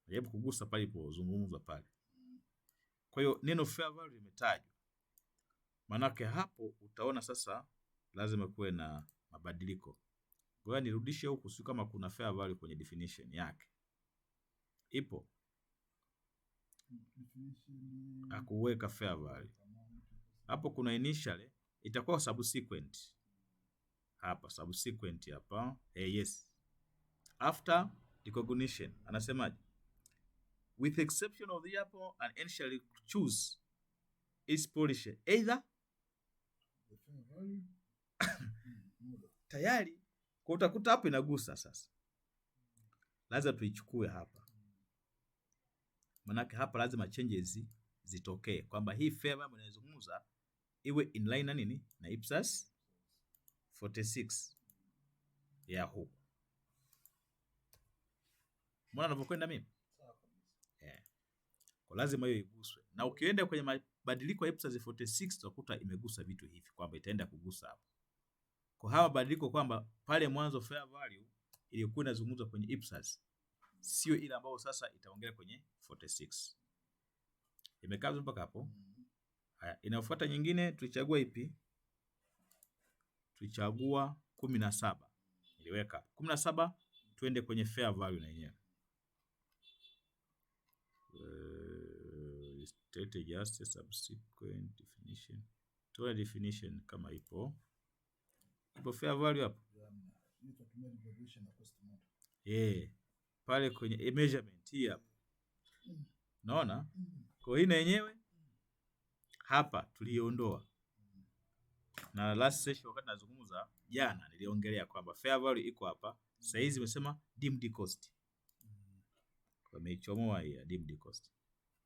Hebu kugusa pale ilipozungumzwa pale. Kwa hiyo neno fair value limetajwa. Manake hapo utaona sasa lazima kuwe na mabadiliko. Ngoja nirudishe huku sio kama kuna fair value kwenye definition yake. Ipo. Akuweka fair value. Hapo kuna initially itakuwa subsequent. Hapa subsequent hapa. Yes. After recognition anasemaje? With exception of the apple, an end shall choose its polish either tayari. Kwa utakuta hapo inagusa sasa. Lazima tuichukue hapa. Manake hapa lazima changes zitokee kwamba hii fair value inazungumza iwe in line na nini? Na Ipsas 46 ya huku. Mbona anavyokwenda mimi? Yeah. Kwa lazima hiyo iguswe. Na ukienda kwenye mabadiliko ya Ipsas 46 utakuta imegusa vitu hivi kwamba itaenda kugusa hapo. Kwa hawa mabadiliko kwamba pale mwanzo fair value ilikuwa inazungumzwa kwenye Ipsas sio ile ambayo sasa itaongea kwenye 46. Imekaa mpaka hapo. Haya, inayofuata nyingine tulichagua ipi? Tulichagua 17. Niliweka 17, tuende kwenye fair value na yenyewe. State just subsequent definition. Toa definition kama ipo. Ipo fair value hapo. Pale kwenye measurement hii hapa. Naona? Kwa hii na yenyewe hapa tuliondoa. Na last session wakati nazungumza jana niliongelea kwamba fair value iko hapa. Sasa hizi imesema deemed cost. Kwa meichomoa hii deemed cost.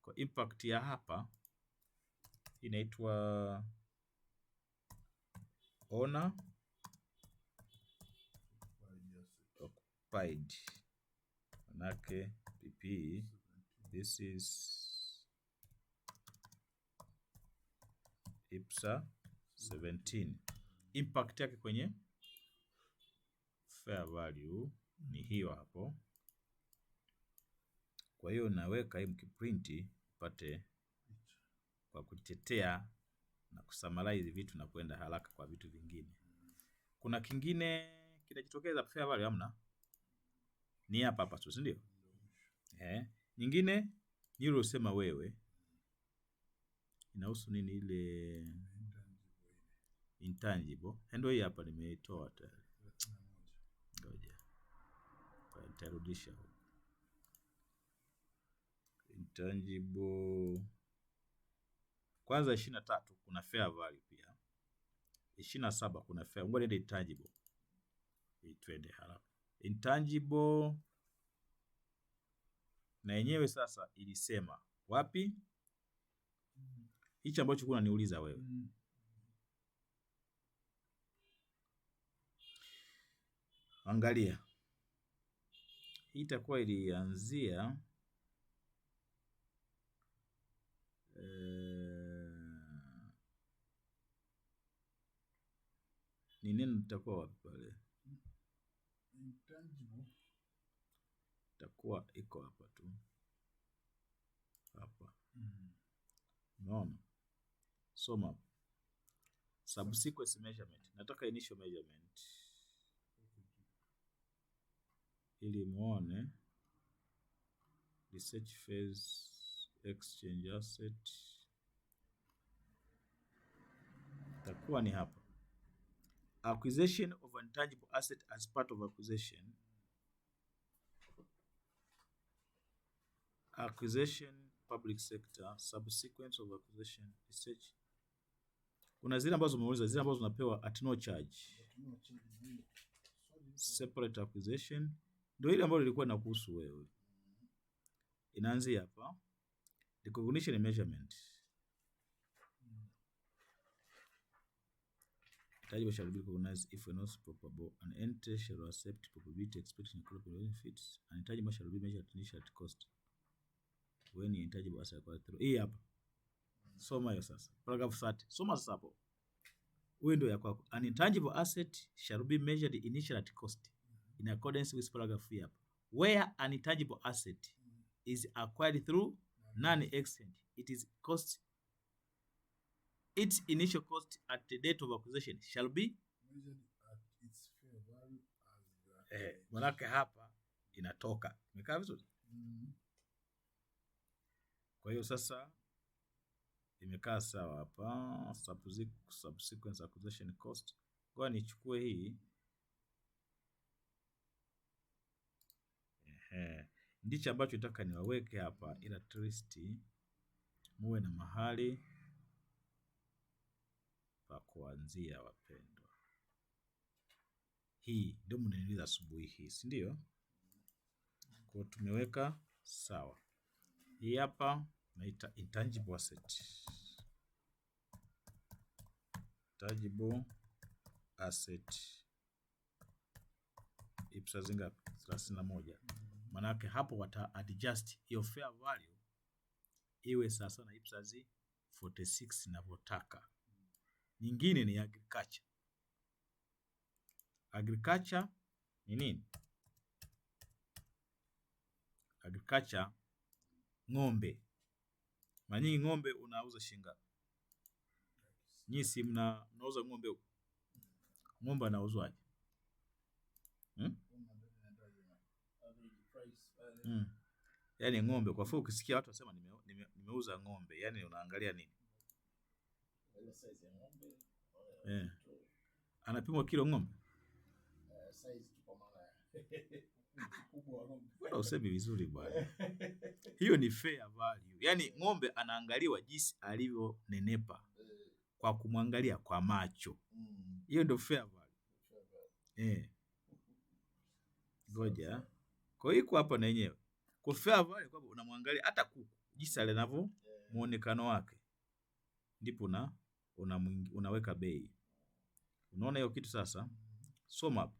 Kwa impact ya hapa inaitwa owner occupied. Manake PP this is Ipsa 17. Impact yake kwenye fair value ni hiyo hapo. Kwa hiyo naweka hii mkiprinti upate kwa kutetea na kusummarize vitu na kwenda haraka kwa vitu vingine. Kuna kingine kinajitokeza fair value hamna? Ni hapa hapa tu, si ndio? Nyingine ni ile usema wewe. Inahusu nini ile intangible? Ndio hii hapa nimeitoa tayari. Ngoja. Kwa nitarudisha huko. Intangible. Kwanza 23 kuna fair value pia. 27 kuna fair. Ngoja niende intangible. Twende haraka. Intangible na yenyewe sasa ilisema wapi? Hichi ambacho kuna niuliza wewe. Angalia. Hii itakuwa ilianzia ni nini itakuwa wapi pale? Intangible itakuwa iko hapa tu. Hapa. Unaona? Soma. Subsequent measurement. Nataka initial measurement. Ili muone research phase exchange asset. Itakuwa ni hapa. Acquisition of an intangible asset as part of acquisition. Acquisition public sector, subsequence of acquisition, research. Kuna zile ambazo umeuliza, zile ambazo unapewa at no charge. Separate acquisition. Ndio ile ambayo ilikuwa inakuhusu wewe. Inaanzia hapa. Recognition and measurement. Intangible shall be recognized if not probable. An entity shall accept probability expectation of benefits. An intangible shall be measured at initial cost. When intangible asset acquired through. Hii hapa. Soma hiyo sasa. Paragraph 30. Soma sasa hapo. Wewe ndio ya kwako. An intangible asset shall be measured initially at cost in accordance with paragraph hii hapa. Where an intangible asset is acquired through non-exchange, it is cost. Its initial cost at the date of acquisition shall be measured at its fair value as manake hapa inatoka. Imekaa vizuri? Kwa hiyo sasa imekaa sawa hapa. Subsequent acquisition cost. Kwa nichukue hii. Ndicho ambacho nataka niwaweke hapa, ila trust muwe na mahali pa kuanzia wapendwa. Hii ndio mnaniuliza asubuhi hii, si ndio? Kwa tumeweka sawa. Hii hapa naita intangible asset. Intangible asset. Ipsas ngapi? 31. Manake hapo wata adjust hiyo fair value iwe sasa na Ipsas 46 ninavyotaka. Nyingine ni agriculture. Agriculture ni nini? Agriculture ng'ombe. Mara nyingi ng'ombe unauza shinga. Nyinyi si mnauza ng'ombe huko? Ng'ombe anauzwaje? Yaani ng'ombe kwa sababu ukisikia watu wasema nimeuza ng'ombe, yaani unaangalia nini? Size ya ng'ombe. Anapimwa kilo ng'ombe? Size tu kwa maana kubwa wa ng'ombe. Bwana usemi vizuri bwana. Hiyo ni fair value. Yaani ng'ombe anaangaliwa jinsi alivyonenepa kwa kumwangalia kwa macho. Hiyo ndio fair value. Ngoja. Kwa hiyo hapa na yenyewe. Kwa fair value kwamba unamwangalia hata kuku jinsi alinavyo muonekano wake. Ndipo unaweka bei. Unaona hiyo kitu sasa? Soma.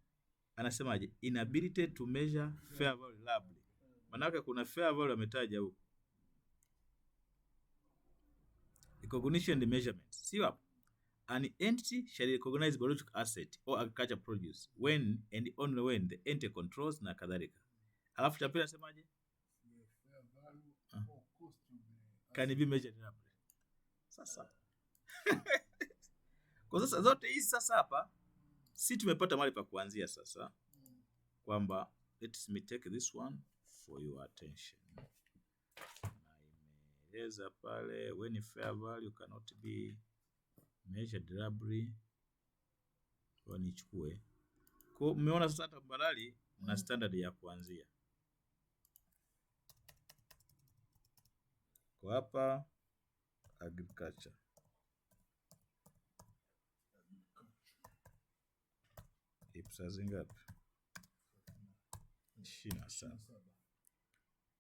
Anasemaje? Inability to measure fair value reliably. Manake kuna fair value ametaja huko. Recognition and measurement. See what? An entity shall recognize biological asset or agriculture produce when and only when the entity controls na kadhalika. Alafu cha pili anasemaje? Fair value or cost of the Can it be measured reliably? Sasa. Kwa sasa zote hizi sasa hapa si tumepata mahali pa kuanzia sasa. Kwamba let me take this one for your attention. Na imeeleza pale when fair value cannot be measured reliably. Kwa nichukue. Kwa mmeona sasa tambarali na standard ya kuanzia. Kwa hapa agriculture. Ipsas ngapi? 27.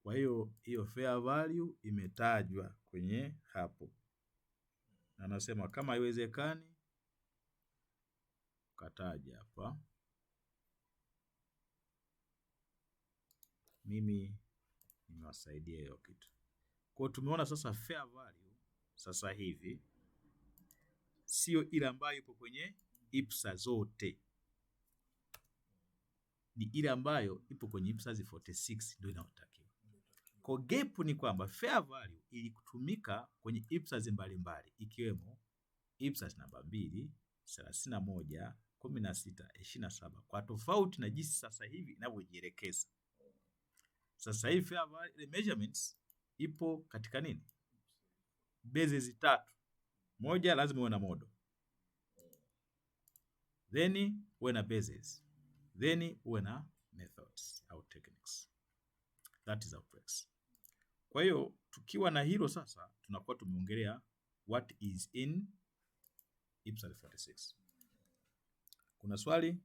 Kwa hiyo fair value imetajwa kwenye hapo. Na nasema kama haiwezekani kataja hapa. Mimi nimewasaidia hiyo kitu. Kwa tumeona sasa fair value sasa hivi sio ile ambayo ipo kwenye Ipsas zote. Ni ile ambayo ipo kwenye Ipsas 46 ndio inayotakiwa. Kwa gap ni kwamba fair value ilikutumika kwenye Ipsas mbalimbali ikiwemo Ipsas namba 2, 31, 16, 27 kwa tofauti na jinsi sasa hivi inavyojielekeza. Sasa hivi fair value measurements ipo katika nini? Bases 3. Moja lazima uwe na model. Then uwe na bases. Then uwe na methods au techniques. That is our practice. Kwa hiyo tukiwa na hilo sasa tunakuwa tumeongelea what is in Ipsas 46. Kuna swali?